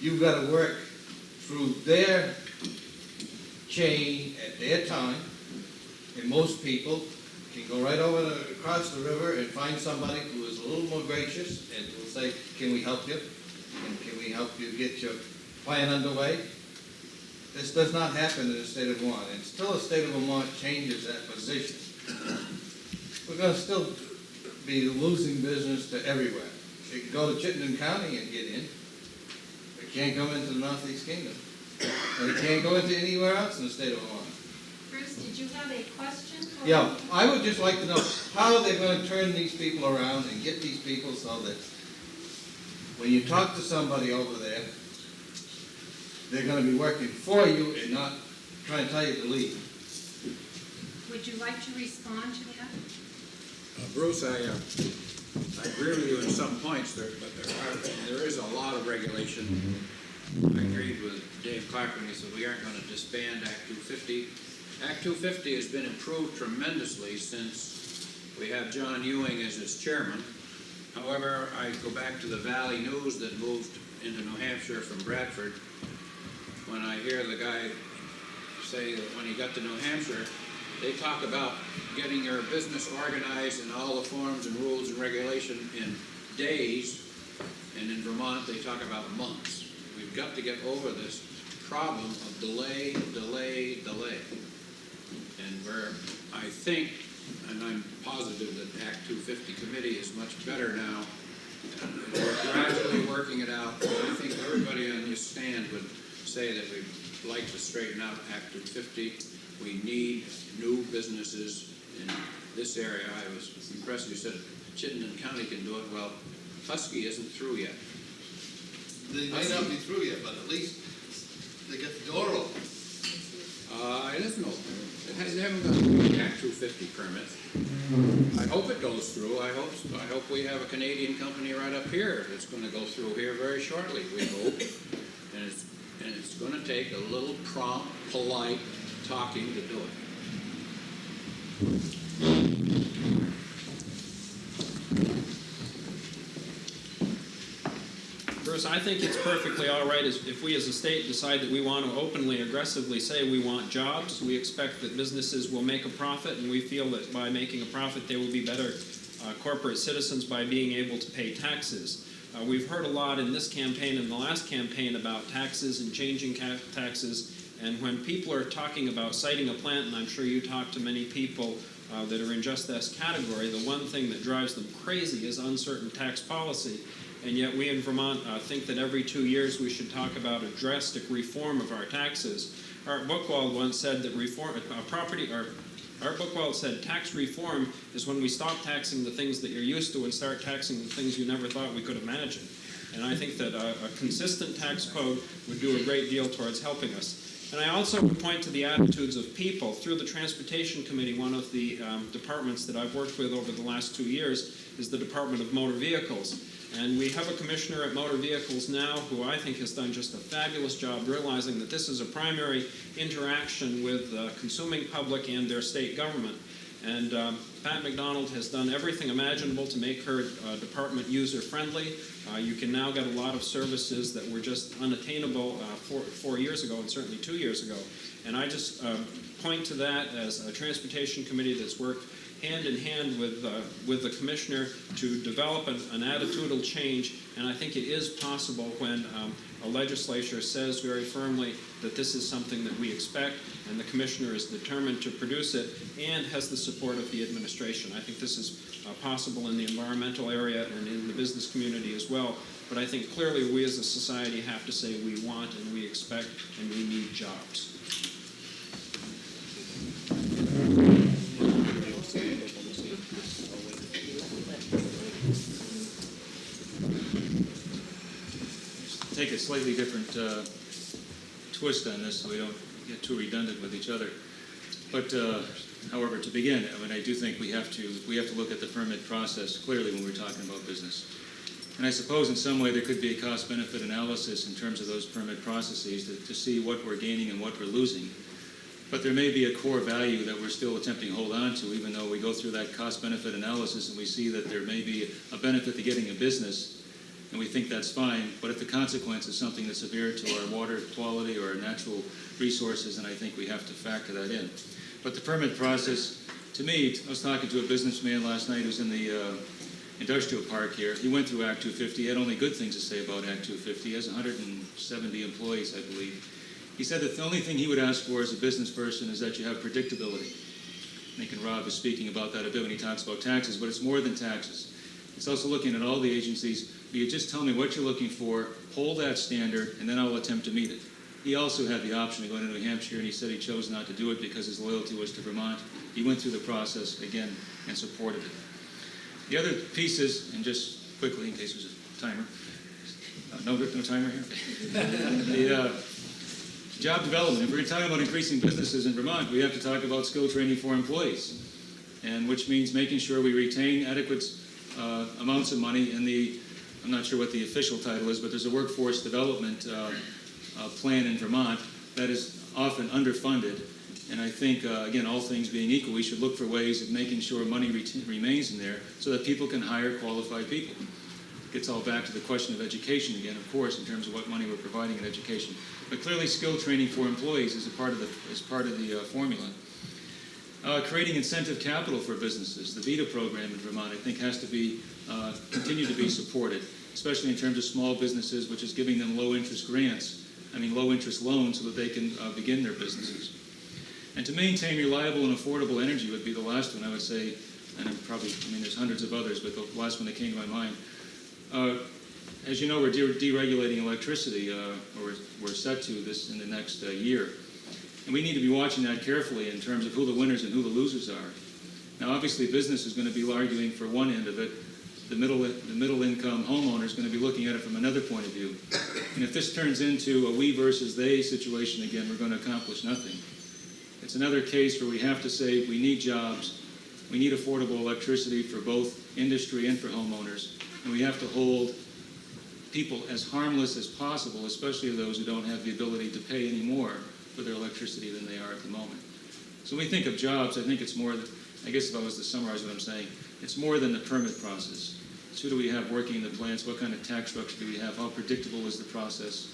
you've got to work through their chain at their time, and most people can go right over across the river and find somebody who is a little more gracious and will say, can we help you? And can we help you get your plan underway? This does not happen in the state of Vermont. Until the state of Vermont changes that position, we're going to still be losing business to everywhere. You can go to Chittenden County and get in, but you can't come into the Northeast Kingdom. And you can't go into anywhere else in the state of Vermont. Bruce, did you have a question? Yeah, I would just like to know how they're going to turn these people around and get these people so that when you talk to somebody over there, they're going to be working for you and not trying to tell you to leave. Would you like to respond to that? Bruce, I agree with you in some points, but there is a lot of regulation. I agreed with Dave Clark when he said we aren't going to disband Act 250. Act 250 has been improved tremendously since we have John Ewing as its chairman. However, I go back to the Valley News that moved into New Hampshire from Bradford. When I hear the guy say that when he got to New Hampshire, they talk about getting your business organized and all the forms and rules and regulation in days, and in Vermont they talk about months. We've got to get over this problem of delay, delay, delay. And where I think, and I'm positive that Act 250 committee is much better now, and we're gradually working it out. I think everybody on this stand would say that we'd like to straighten out Act 250. We need new businesses in this area. I was impressed you said Chittenden County can do it. Well, Husky isn't through yet. They may not be through yet, but at least they get the door open. It isn't open. They haven't gone through the Act 250 permit. I hope it goes through. I hope we have a Canadian company right up here that's going to go through here very shortly, we hope. And it's going to take a little prompt, polite talking to do it. Bruce, I think it's perfectly all right if we as a state decide that we want to openly, aggressively say we want jobs. We expect that businesses will make a profit, and we feel that by making a profit they will be better corporate citizens by being able to pay taxes. We've heard a lot in this campaign and the last campaign about taxes and changing taxes, and when people are talking about siting a plant, and I'm sure you talk to many people that are in just this category, the one thing that drives them crazy is uncertain tax policy. And yet we in Vermont think that every 2 years we should talk about a drastic reform of our taxes. Art Buchwald once said that Art Buchwald said tax reform is when we stop taxing the things that you're used to and start taxing the things you never thought we could imagine. And I think that a consistent tax code would do a great deal towards helping us. And I also would point to the attitudes of people. Through the Transportation Committee, one of the departments that I've worked with over the last 2 years is the Department of Motor Vehicles. And we have a commissioner at Motor Vehicles now who I think has done just a fabulous job realizing that this is a primary interaction with the consuming public and their state government. And Pat McDonald has done everything imaginable to make her department user-friendly. You can now get a lot of services that were just unattainable 4 years ago and certainly 2 years ago. And I just point to that as a Transportation Committee that's worked hand in hand with the commissioner to develop an attitudinal change, and I think it is possible when a legislature says very firmly that this is something that we expect, and the commissioner is determined to produce it and has the support of the administration. I think this is possible in the environmental area and in the business community as well, but I think clearly we as a society have to say we want and we expect and we need jobs. Take a slightly different twist on this so we don't get too redundant with each other. But however, to begin, I mean, I do think we have to look at the permit process clearly when we're talking about business. And I suppose in some way there could be a cost-benefit analysis in terms of those permit processes to see what we're gaining and what we're losing. But there may be a core value that we're still attempting to hold on to, even though we go through that cost-benefit analysis and we see that there may be a benefit to getting a business, and we think that's fine. But if the consequence is something that's severe to our water quality or our natural resources, then I think we have to factor that in. But the permit process, to me, I was talking to a businessman last night who's in the industrial park here. He went through Act 250. He had only good things to say about Act 250. He has 170 employees, I believe. He said that the only thing he would ask for as a business person is that you have predictability. I think Rob is speaking about that a bit when he talks about taxes, but it's more than taxes. It's also looking at all the agencies. You just tell me what you're looking for, hold that standard, and then I'll attempt to meet it. He also had the option of going to New Hampshire, and he said he chose not to do it because his loyalty was to Vermont. He went through the process again and supported it. The other pieces, and just quickly in case there's a timer. No timer here? The job development. If we're talking about increasing businesses in Vermont, we have to talk about skill training for employees, and which means making sure we retain adequate amounts of money in the, I'm not sure what the official title is, but there's a workforce development plan in Vermont that is often underfunded. And I think, again, all things being equal, we should look for ways of making sure money remains in there so that people can hire qualified people. It gets all back to the question of education again, of course, in terms of what money we're providing in education. But clearly, skill training for employees is part of the formula. Creating incentive capital for businesses. The VT program in Vermont, I think, has to be continue to be supported, especially in terms of small businesses, which is giving them low-interest low-interest loans so that they can begin their businesses. And to maintain reliable and affordable energy would be the last one, I would say, and there's hundreds of others, but the last one that came to my mind. As you know, we're deregulating electricity, or we're set to this in the next year. And we need to be watching that carefully in terms of who the winners and who the losers are. Now, obviously, business is going to be arguing for one end of it. the middle income homeowner is going to be looking at it from another point of view. And if this turns into a we versus they situation again, we're going to accomplish nothing. It's another case where we have to say we need jobs, we need affordable electricity for both industry and for homeowners, and we have to hold people as harmless as possible, especially those who don't have the ability to pay any more for their electricity than they are at the moment. So when we think of jobs, I think it's more, I guess if I was to summarize what I'm saying, it's more than the permit process. It's who do we have working in the plants, what kind of tax structure do we have, how predictable is the process,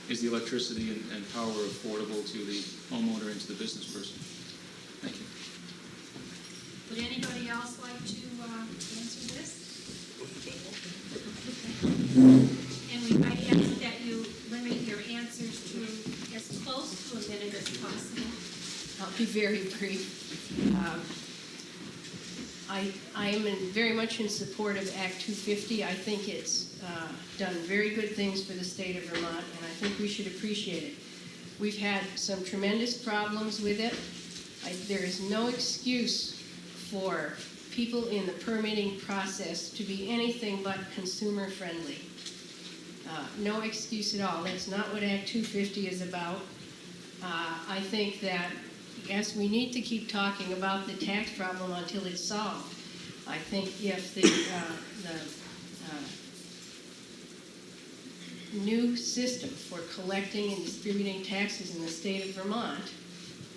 is the electricity and power affordable to the homeowner and to the business person. Thank you. Would anybody else like to answer this? And we might ask that you limit your answers to as close to a minute as possible. I'll be very brief. I am very much in support of Act 250. I think it's done very good things for the state of Vermont, and I think we should appreciate it. We've had some tremendous problems with it. There is no excuse for people in the permitting process to be anything but consumer friendly. No excuse at all. That's not what Act 250 is about. I think that, yes, we need to keep talking about the tax problem until it's solved. I think if the new system for collecting and distributing taxes in the state of Vermont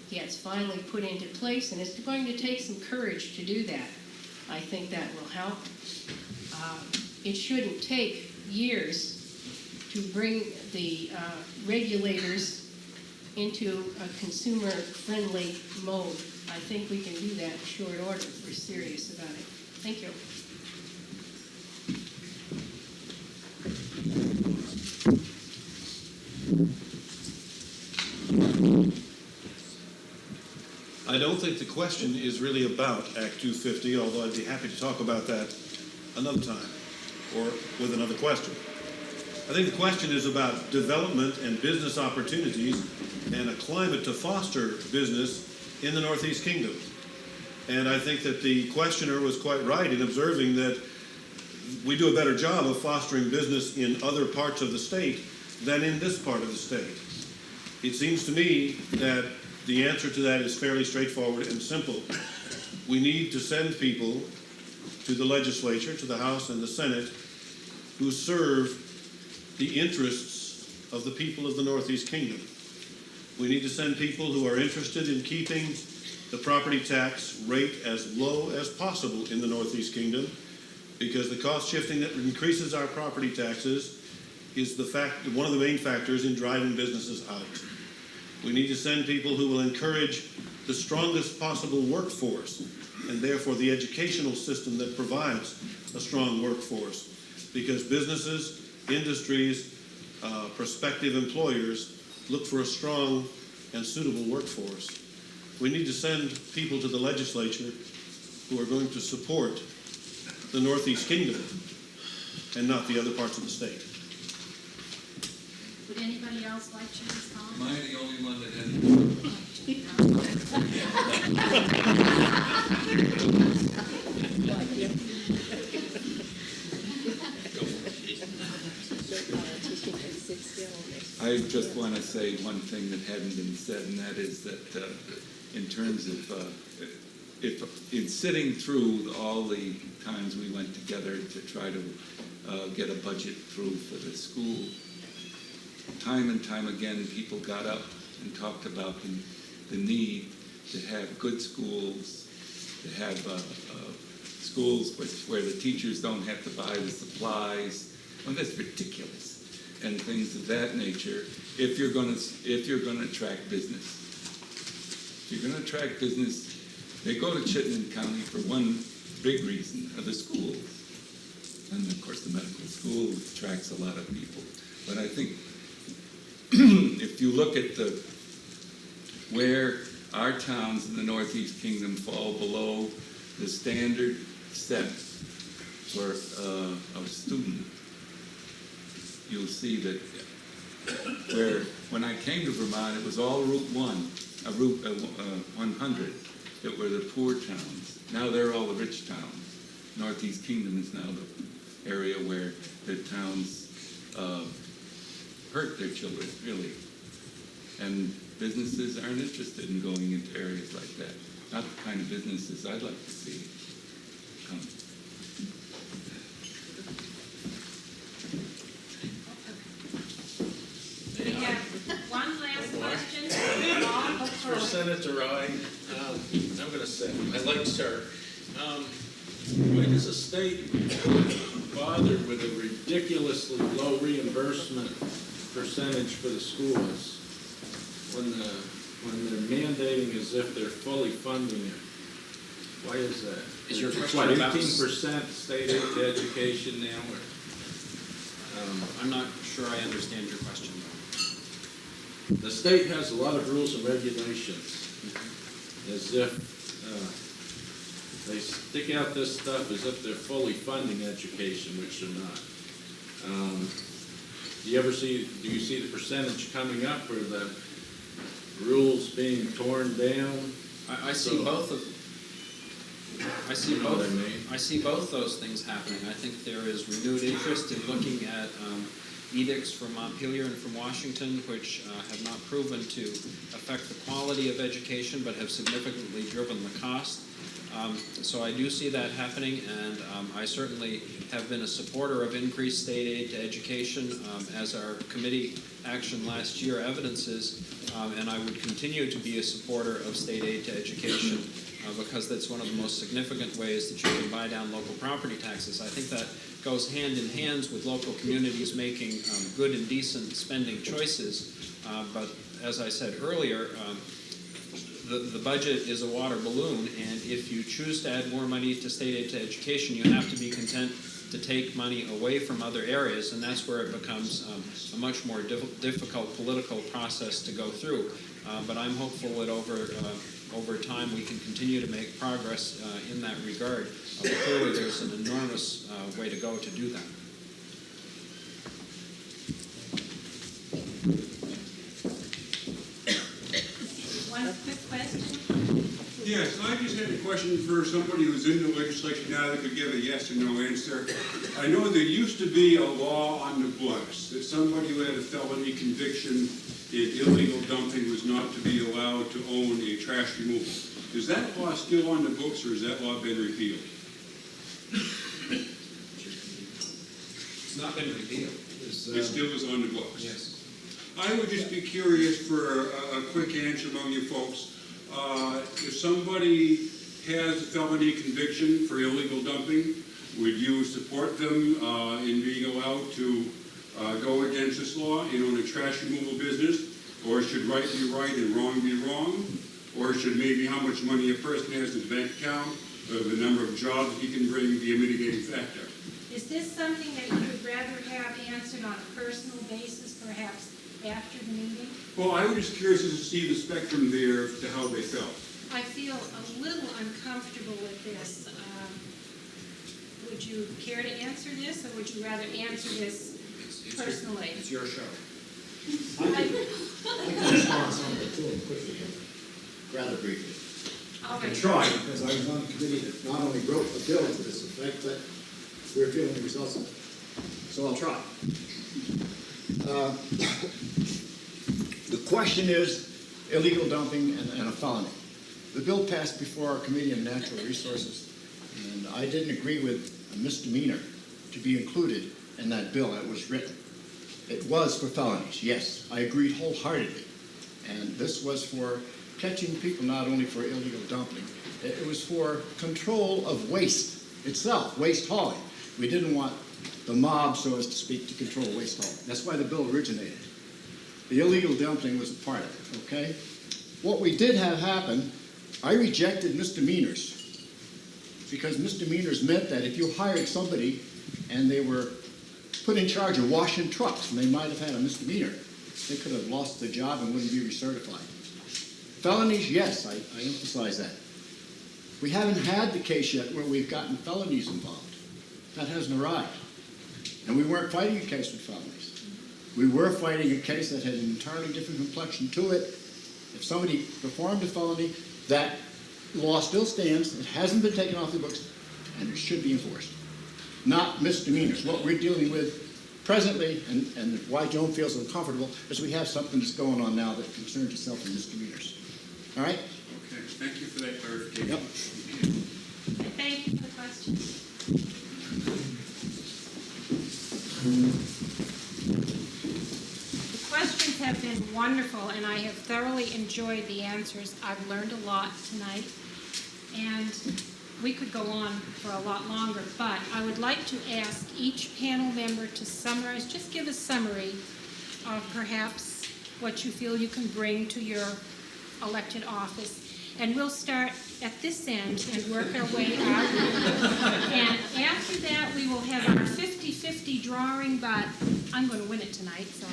gets finally put into place, and it's going to take some courage to do that, I think that will help. It shouldn't take years to bring the regulators into a consumer-friendly mode. I think we can do that in short order if we're serious about it. Thank you. I don't think the question is really about Act 250, although I'd be happy to talk about that another time or with another question. I think the question is about development and business opportunities and a climate to foster business in the Northeast Kingdom. And I think that the questioner was quite right in observing that we do a better job of fostering business in other parts of the state than in this part of the state. It seems to me that the answer to that is fairly straightforward and simple. We need to send people to the legislature, to the House and the Senate, who serve the interests of the people of the Northeast Kingdom. We need to send people who are interested in keeping the property tax rate as low as possible in the Northeast Kingdom, because the cost shifting that increases our property taxes is one of the main factors in driving businesses out. We need to send people who will encourage the strongest possible workforce, and therefore the educational system that provides a strong workforce, because businesses, industries, prospective employers look for a strong and suitable workforce. We need to send people to the legislature who are going to support the Northeast Kingdom and not the other parts of the state. Would anybody else like to respond? Am I the only one that has? I just want to say one thing that hadn't been said, and that is that in terms of in sitting through all the times we went together to try to get a budget through for the school, time and time again people got up and talked about the need to have good schools, to have schools where the teachers don't have to buy the supplies. Well, that's ridiculous. And things of that nature, if you're going to attract business. If you're going to attract business, they go to Chittenden County for one big reason, are the schools. And of course the medical school attracts a lot of people. But I think if you look at where our towns in the Northeast Kingdom fall below the standard set for a student, you'll see that when I came to Vermont, it was all Route 100 that were the poor towns. Now they're all the rich towns. Northeast Kingdom is now the area where the towns hurt their children, really. And businesses aren't interested in going into areas like that. Not the kind of businesses I'd like to see come. We have one last question. For Senator I'm gonna say, I like sir. Why does the state bother with a ridiculously low reimbursement percentage for the schools when they're mandating as if they're fully funding it? Why is that? Is your It's question about- 18% state aid to education now, or? I'm not sure I understand your question. The state has a lot of rules and regulations, as if they stick out this stuff as if they're fully funding education, which they're not. Do you see the percentage coming up, or the rules being torn down? I see both of, I see You know what both, I mean? I see both those things happening. I think there is renewed interest in looking at edicts from Montpelier and from Washington, which have not proven to affect the quality of education, but have significantly driven the cost. So I do see that happening, and I certainly have been a supporter of increased state aid to education, as our committee action last year evidences, and I would continue to be a supporter of state aid to education, because that's one of the most significant ways that you can buy down local property taxes. I think that goes hand in hand with local communities making good and decent spending choices, but as I said earlier, the budget is a water balloon, and if you choose to add more money to state aid to education, you have to be content to take money away from other areas, and that's where it becomes a much more difficult political process to go through. But I'm hopeful that over time we can continue to make progress in that regard. Clearly there's an enormous way to go to do that. One quick question. Yes, I just had a question for somebody who's in the legislature now that could give a yes or no answer. I know there used to be a law on the books that somebody who had a felony conviction in illegal dumping was not to be allowed to own a trash removal. Is that law still on the books, or has that law been repealed? It's not been repealed. It still is on the books? Yes. I would just be curious for a quick answer among you folks. If somebody has a felony conviction for illegal dumping, would you support them in being allowed to go against this law and own a trash removal business? Or should right be right and wrong be wrong? Or should maybe how much money a person has in his bank account, or the number of jobs he can bring be a mitigating factor? Is this something that you would rather have answered on a personal basis, perhaps after the meeting? Well, I was just curious to see the spectrum there to how they felt. I feel a little uncomfortable with this. Would you care to answer this, or would you rather answer this personally? It's your show. I can respond on some of it too, quickly, rather briefly. All I right. tried, because I was on the committee that not only wrote a bill to this effect, but we're feeling the results of it. So I'll try. The question is illegal dumping and a felony. The bill passed before our Committee on Natural Resources, and I didn't agree with a misdemeanor to be included in that bill that was written. It was for felonies, yes. I agreed wholeheartedly. And this was for catching people not only for illegal dumping, it was for control of waste itself, waste hauling. We didn't want the mob, so as to speak, to control waste hauling. That's why the bill originated. The illegal dumping was a part of it, okay? What we did have happen, I rejected misdemeanors, because misdemeanors meant that if you hired somebody and they were put in charge of washing trucks, and they might have had a misdemeanor, they could have lost their job and wouldn't be recertified. Felonies, yes, I emphasize that. We haven't had the case yet where we've gotten felonies involved. That hasn't arrived. And we weren't fighting a case with felonies. We were fighting a case that had an entirely different complexion to it. If somebody performed a felony, that law still stands. It hasn't been taken off the books. and it should be enforced, not misdemeanors. What we're dealing with presently, and why Joan feels so comfortable, is we have something that's going on now that concerns itself with misdemeanors. All right? Okay, thank you for that clarification. Yep. Thank you for the questions. The questions have been wonderful, and I have thoroughly enjoyed the answers. I've learned a lot tonight, and we could go on for a lot longer, but I would like to ask each panel member to summarize, just give a summary of perhaps what you feel you can bring to your elected office. And we'll start at this end and work our way out. And after that, we will have our 50-50 drawing, but I'm going to win it tonight, so.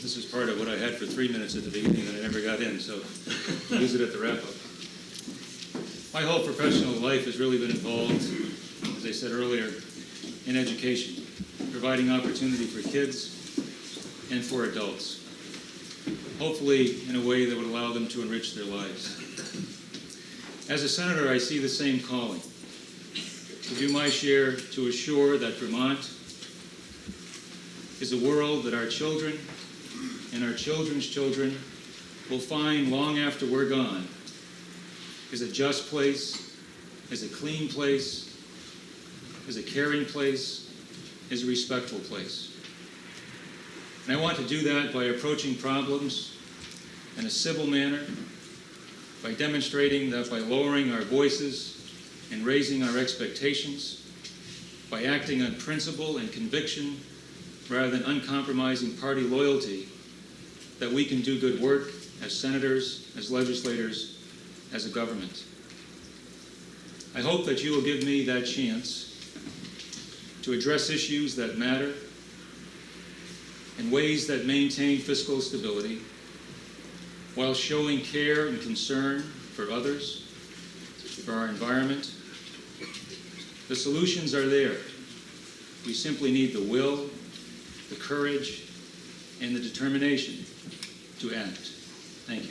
This is part of what I had for 3 minutes at the beginning that I never got in, so I'll use it at the wrap-up. My whole professional life has really been involved, as I said earlier, in education, providing opportunity for kids and for adults, hopefully in a way that would allow them to enrich their lives. As a senator, I see the same calling, to do my share to assure that Vermont is a world that our children and our children's children will find long after we're gone is a just place, is a clean place, is a caring place, is a respectful place. And I want to do that by approaching problems in a civil manner, by demonstrating that by lowering our voices and raising our expectations, by acting on principle and conviction rather than uncompromising party loyalty, that we can do good work as senators, as legislators, as a government. I hope that you will give me that chance to address issues that matter in ways that maintain fiscal stability while showing care and concern for others, for our environment. The solutions are there. We simply need the will, the courage, and the determination to act. Thank you.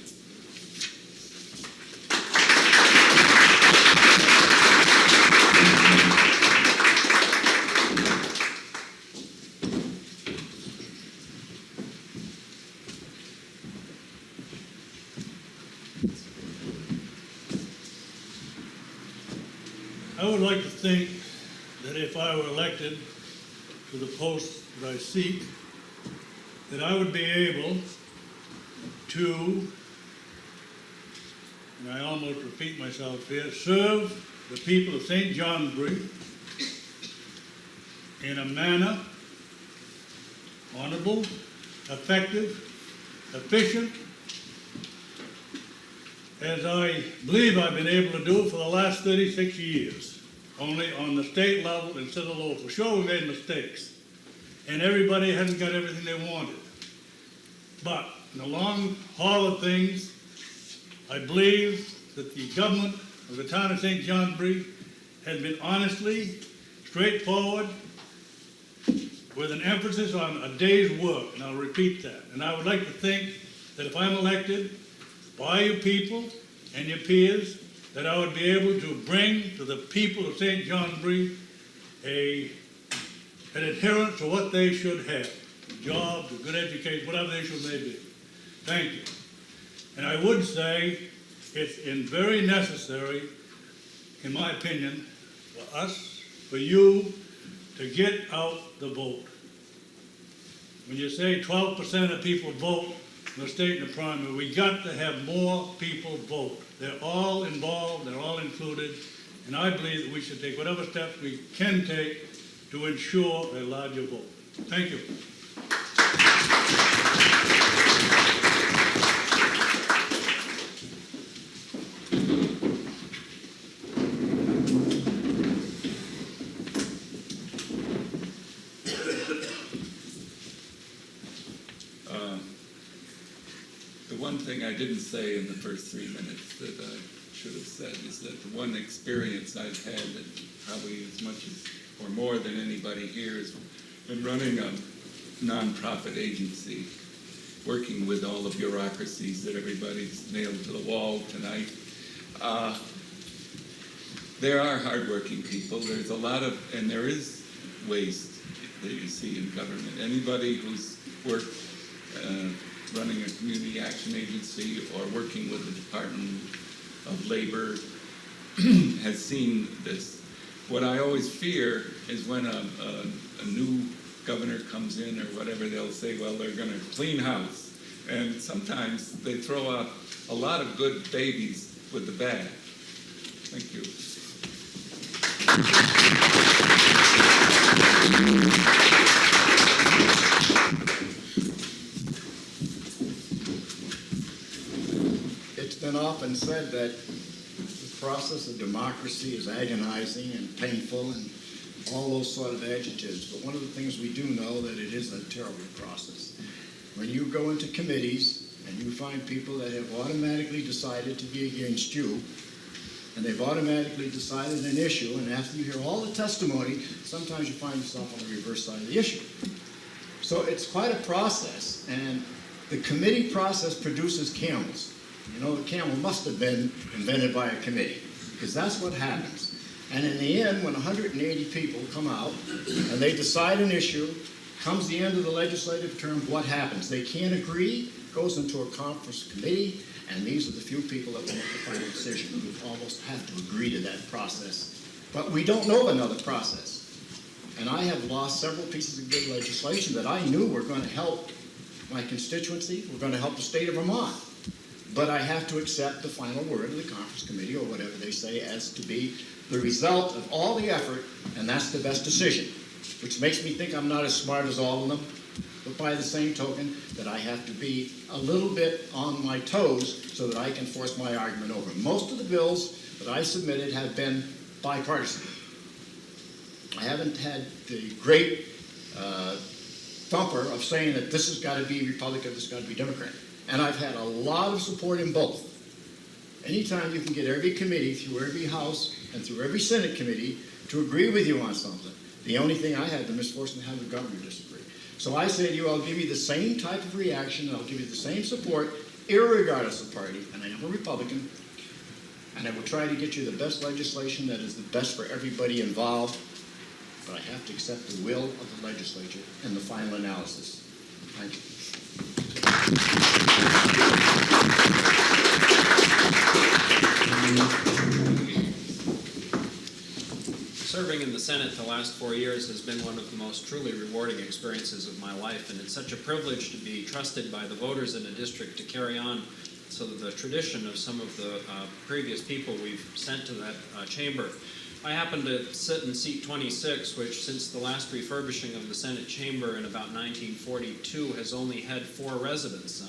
I would like to think that if I were elected to the post that I seek, that I would be able to, and I almost repeat myself here, serve the people of St. Johnsbury in a manner honorable, effective, efficient, as I believe I've been able to do it for the last 36 years, only on the state level instead of local. Sure, we made mistakes, and everybody hasn't got everything they wanted. But in the long haul of things, I believe that the government of the town of St. Johnsbury has been honestly, straightforward, with an emphasis on a day's work, and I'll repeat that. And I would like to think that if I'm elected by you people and your peers, that I would be able to bring to the people of St. Johnsbury an adherence to what they should have, jobs, a good education, whatever they should may be. Thank you. And I would say it's very necessary, in my opinion, for us, for you, to get out the vote. When you say 12% of people vote in the state and the primary, we got to have more people vote. They're all involved, they're all included, and I believe that we should take whatever steps we can take to ensure a larger vote. Thank you. The one thing I didn't say in the first 3 minutes that I should have said is that the one experience I've had that probably as much as or more than anybody here is I'm running a nonprofit agency, working with all the bureaucracies that everybody's nailed to the wall tonight. There are hardworking people. There's a lot of, and there is waste that you see in government. Anybody who's worked running a community action agency or working with the Department of Labor has seen this. What I always fear is when a new governor comes in or whatever, they'll say, well, they're going to clean house. And sometimes they throw out a lot of good babies with the bad. Thank you. It's been often said that the process of democracy is agonizing and painful and all those sort of adjectives. But one of the things we do know that it is a terrible process. When you go into committees and you find people that have automatically decided to be against you, and they've automatically decided an issue, and after you hear all the testimony, sometimes you find yourself on the reverse side of the issue. So it's quite a process, and the committee process produces camels. You know, the camel must have been invented by a committee, because that's what happens. And in the end, when 180 people come out and they decide an issue, comes the end of the legislative term, what happens? They can't agree, goes into a conference committee, and these are the few people that will make the final decision. We almost have to agree to that process. But we don't know of another process. And I have lost several pieces of good legislation that I knew were going to help my constituency, were going to help the state of Vermont. But I have to accept the final word of the conference committee, or whatever they say, as to be the result of all the effort, and that's the best decision, which makes me think I'm not as smart as all of them, but by the same token, that I have to be a little bit on my toes so that I can force my argument over. Most of the bills that I submitted have been bipartisan. I haven't had the great thumper of saying that this has got to be Republican, this has got to be Democrat. And I've had a lot of support in both. Anytime you can get every committee through every House and through every Senate committee to agree with you on something, the only thing I had the misfortune to have the governor disagree. So I say to you, I'll give you the same type of reaction, and I'll give you the same support, irregardless of party, and I am a Republican, and I will try to get you the best legislation that is the best for everybody involved, but I have to accept the will of the legislature in the final analysis. Thank you. Serving in the Senate the last 4 years has been one of the most truly rewarding experiences of my life, and it's such a privilege to be trusted by the voters in a district to carry on so the tradition of some of the previous people we've sent to that chamber. I happen to sit in seat 26, which since the last refurbishing of the Senate chamber in about 1942 has only had 4 residents.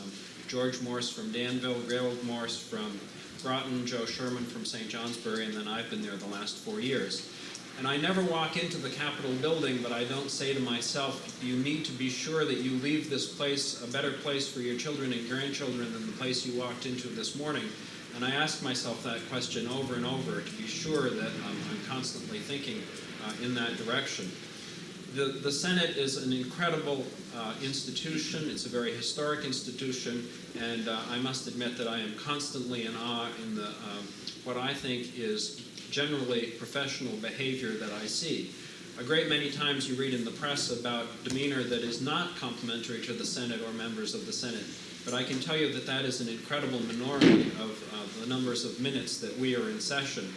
George Morse from Danville, Gerald Morse from Groton, Joe Sherman from St. Johnsbury, and then I've been there the last 4 years. And I never walk into the Capitol building, but I don't say to myself, you need to be sure that you leave this place a better place for your children and grandchildren than the place you walked into this morning. And I ask myself that question over and over to be sure that I'm constantly thinking in that direction. The Senate is an incredible institution. It's a very historic institution, and I must admit that I am constantly in awe in the what I think is generally professional behavior that I see. A great many times you read in the press about demeanor that is not complimentary to the Senate or members of the Senate, but I can tell you that that is an incredible minority of the numbers of minutes that we are in session.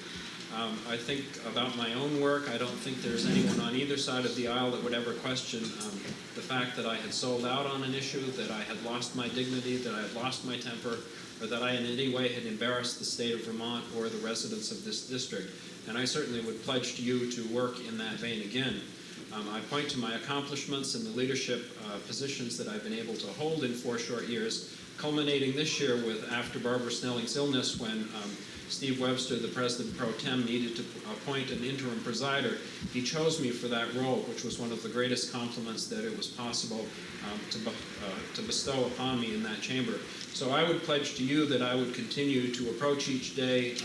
I think about my own work. I don't think there's anyone on either side of the aisle that would ever question the fact that I had sold out on an issue, that I had lost my dignity, that I had lost my temper, or that I in any way had embarrassed the state of Vermont or the residents of this district. And I certainly would pledge to you to work in that vein again. I point to my accomplishments and the leadership positions that I've been able to hold in 4 short years, culminating this year with after Barbara Snelling's illness when Steve Webster, the president pro tem, needed to appoint an interim presider. He chose me for that role, which was one of the greatest compliments that it was possible to bestow upon me in that chamber. So I would pledge to you that I would continue to approach each day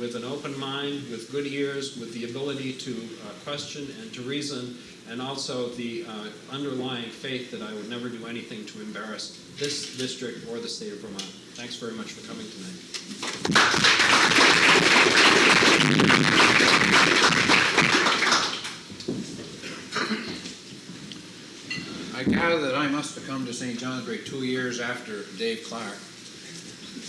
with an open mind, with good ears, with the ability to question and to reason, and also the underlying faith that I would never do anything to embarrass this district or the state of Vermont. Thanks very much for coming tonight. I gather that I must have come to St. Johnsbury 2 years after Dave Clark.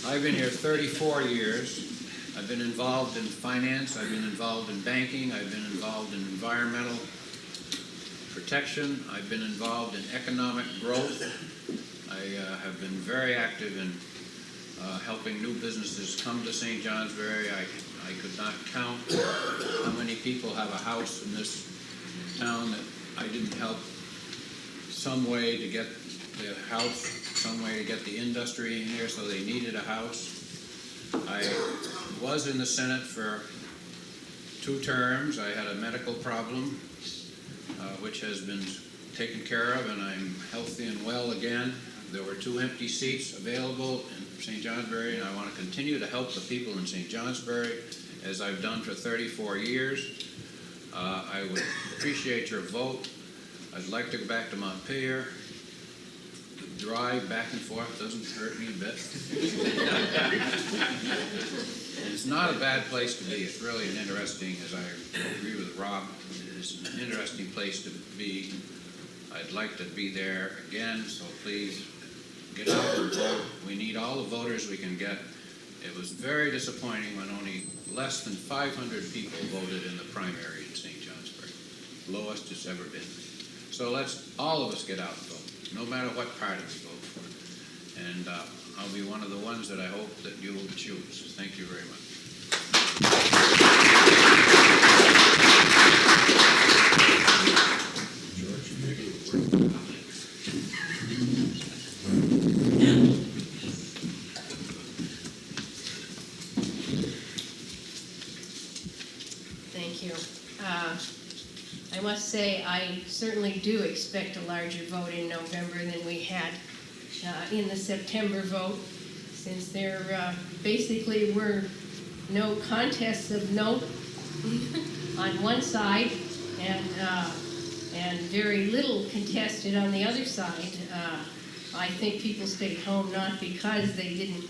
I've been here 34 years. I've been involved in finance, I've been involved in banking, I've been involved in environmental protection, I've been involved in economic growth. I have been very active in helping new businesses come to St. Johnsbury. I could not count how many people have a house in this town that I didn't help some way to get the house, some way to get the industry in here, so they needed a house. I was in the Senate for 2 terms. I had a medical problem, which has been taken care of, and I'm healthy and well again. There were 2 empty seats available in St. Johnsbury, and I want to continue to help the people in St. Johnsbury, as I've done for 34 years. I would appreciate your vote. I'd like to go back to Montpelier. The drive back and forth doesn't hurt me a bit. And it's not a bad place to be. It's really an interesting, as I agree with Rob, it's an interesting place to be. I'd like to be there again, so please get out and vote. We need all the voters we can get. It was very disappointing when only less than 500 people voted in the primary in St. Johnsbury. Lowest it's ever been. So let's all of us get out and vote, no matter what party we vote for. And I'll be one of the ones that I hope that you will choose. Thank you very much. Thank you. I must say, I certainly do expect a larger vote in November than we had in the September vote, since there basically were no contests of note on one side and very little contested on the other side. I think people stayed home not because they didn't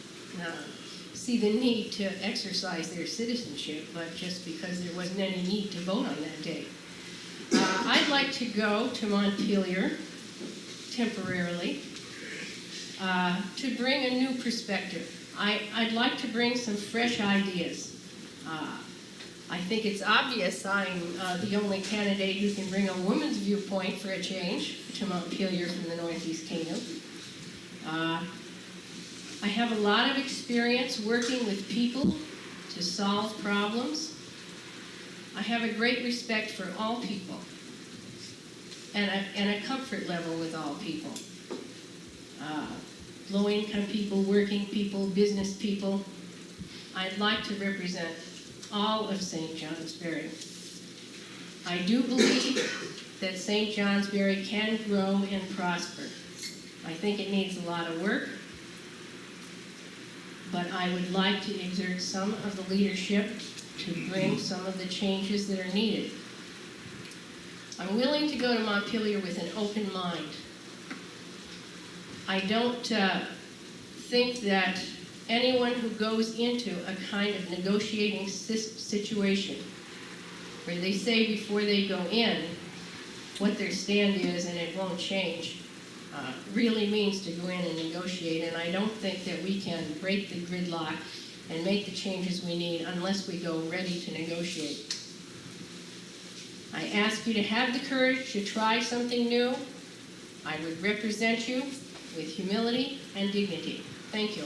see the need to exercise their citizenship, but just because there wasn't any need to vote on that day. I'd like to go to Montpelier temporarily to bring a new perspective. I'd like to bring some fresh ideas. I think it's obvious I'm the only candidate who can bring a woman's viewpoint for a change to Montpelier from the Northeast Kingdom. I have a lot of experience working with people to solve problems. I have a great respect for all people and a comfort level with all people. Low-income people, working people, business people. I'd like to represent all of St. Johnsbury. I do believe that St. Johnsbury can grow and prosper. I think it needs a lot of work, but I would like to exert some of the leadership to bring some of the changes that are needed. I'm willing to go to Montpelier with an open mind. I don't think that anyone who goes into a kind of negotiating situation where they say before they go in what their stand is and it won't change really means to go in and negotiate, and I don't think that we can break the gridlock and make the changes we need unless we go ready to negotiate. I ask you to have the courage to try something new. I would represent you with humility and dignity. Thank you.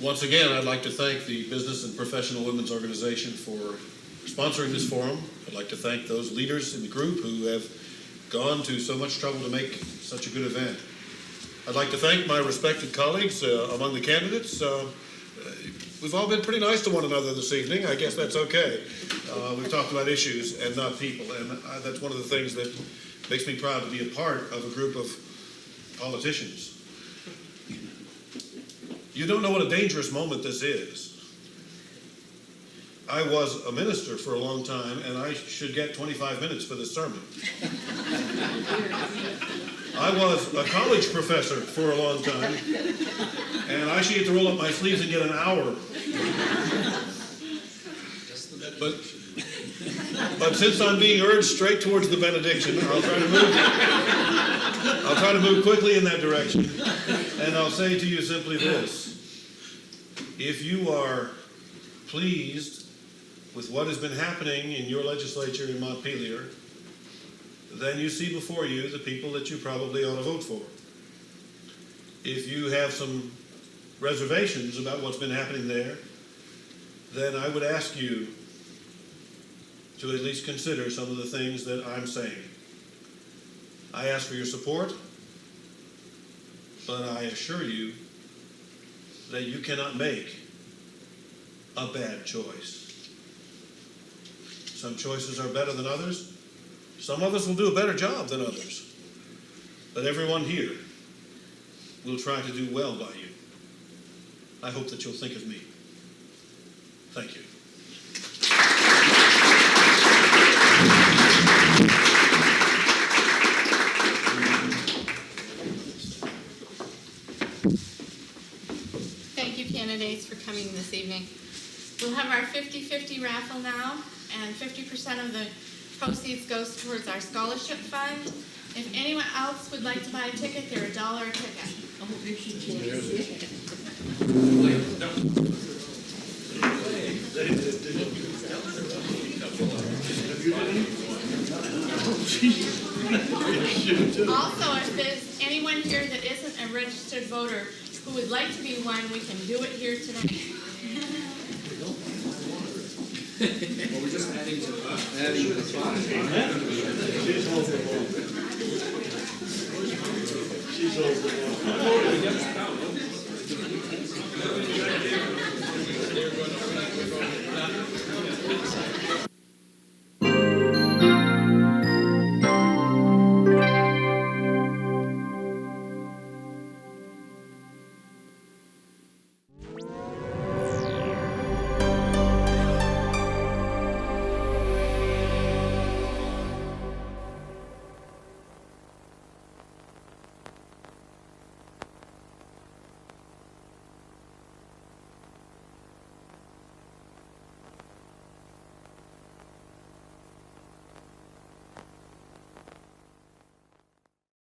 Once again, I'd like to thank the Business and Professional Women's Organization for sponsoring this forum. I'd like to thank those leaders in the group who have gone to so much trouble to make such a good event. I'd like to thank my respected colleagues among the candidates. We've all been pretty nice to one another this evening. I guess that's okay. We've talked about issues and not people, and that's one of the things that makes me proud to be a part of a group of politicians. You don't know what a dangerous moment this is. I was a minister for a long time, and I should get 25 minutes for this sermon. I was a college professor for a long time, and I should get to roll up my sleeves and get an hour. But since I'm being urged straight towards the benediction, I'll try to move quickly in that direction, and I'll say to you simply this. If you are pleased with what has been happening in your legislature in Montpelier, then you see before you the people that you probably ought to vote for. If you have some reservations about what's been happening there, then I would ask you to at least consider some of the things that I'm saying. I ask for your support, but I assure you that you cannot make a bad choice. Some choices are better than others. Some of us will do a better job than others. But everyone here will try to do well by you. I hope that you'll think of me. Thank you. Thank you, candidates, for coming this evening. We'll have our 50-50 raffle now, and 50% of the proceeds goes towards our scholarship fund. If anyone else would like to buy a ticket, they're $1 a ticket. Also, if there's anyone here that isn't a registered voter who would like to be one, we can do it here today. Well, we're just adding to the five. She's over.